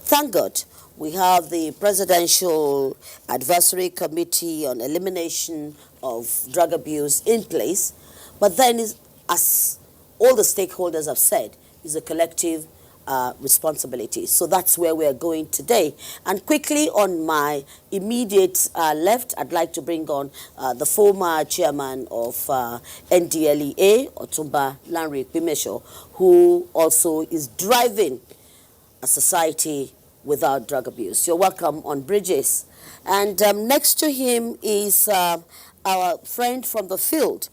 Thank God we have the Presidential Advisory Committee on Elimination of Drug Abuse in place, but then, as all the stakeholders have said, is a collective responsibility. So that's where we're going today. And quickly on my immediate left, I'd like to bring on the former chairman of NDLEA, Otumba Lanre Pimesho, who also is driving a society without drug abuse. You're welcome on Bridges. And next to him is our friend from the field,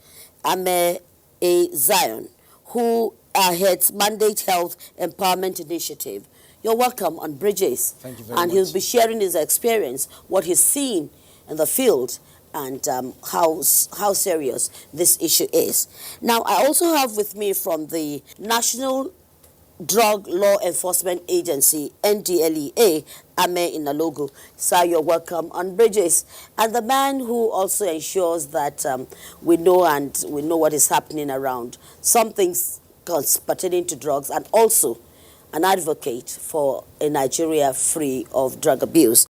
Ame A. Zion, who heads Mandate Health Empowerment Initiative. You're welcome on Bridges. Thank you very much. And he'll be sharing his experience, what he's seen in the field, and how serious this issue is. Now, I also have with me from the National Drug Law Enforcement Agency, NDLEA, Ame Inalogo. Sir, you're welcome on Bridges. And the man who also ensures that we know what is happening around, some things pertaining to drugs, and also an advocate for a Nigeria free of drug abuse.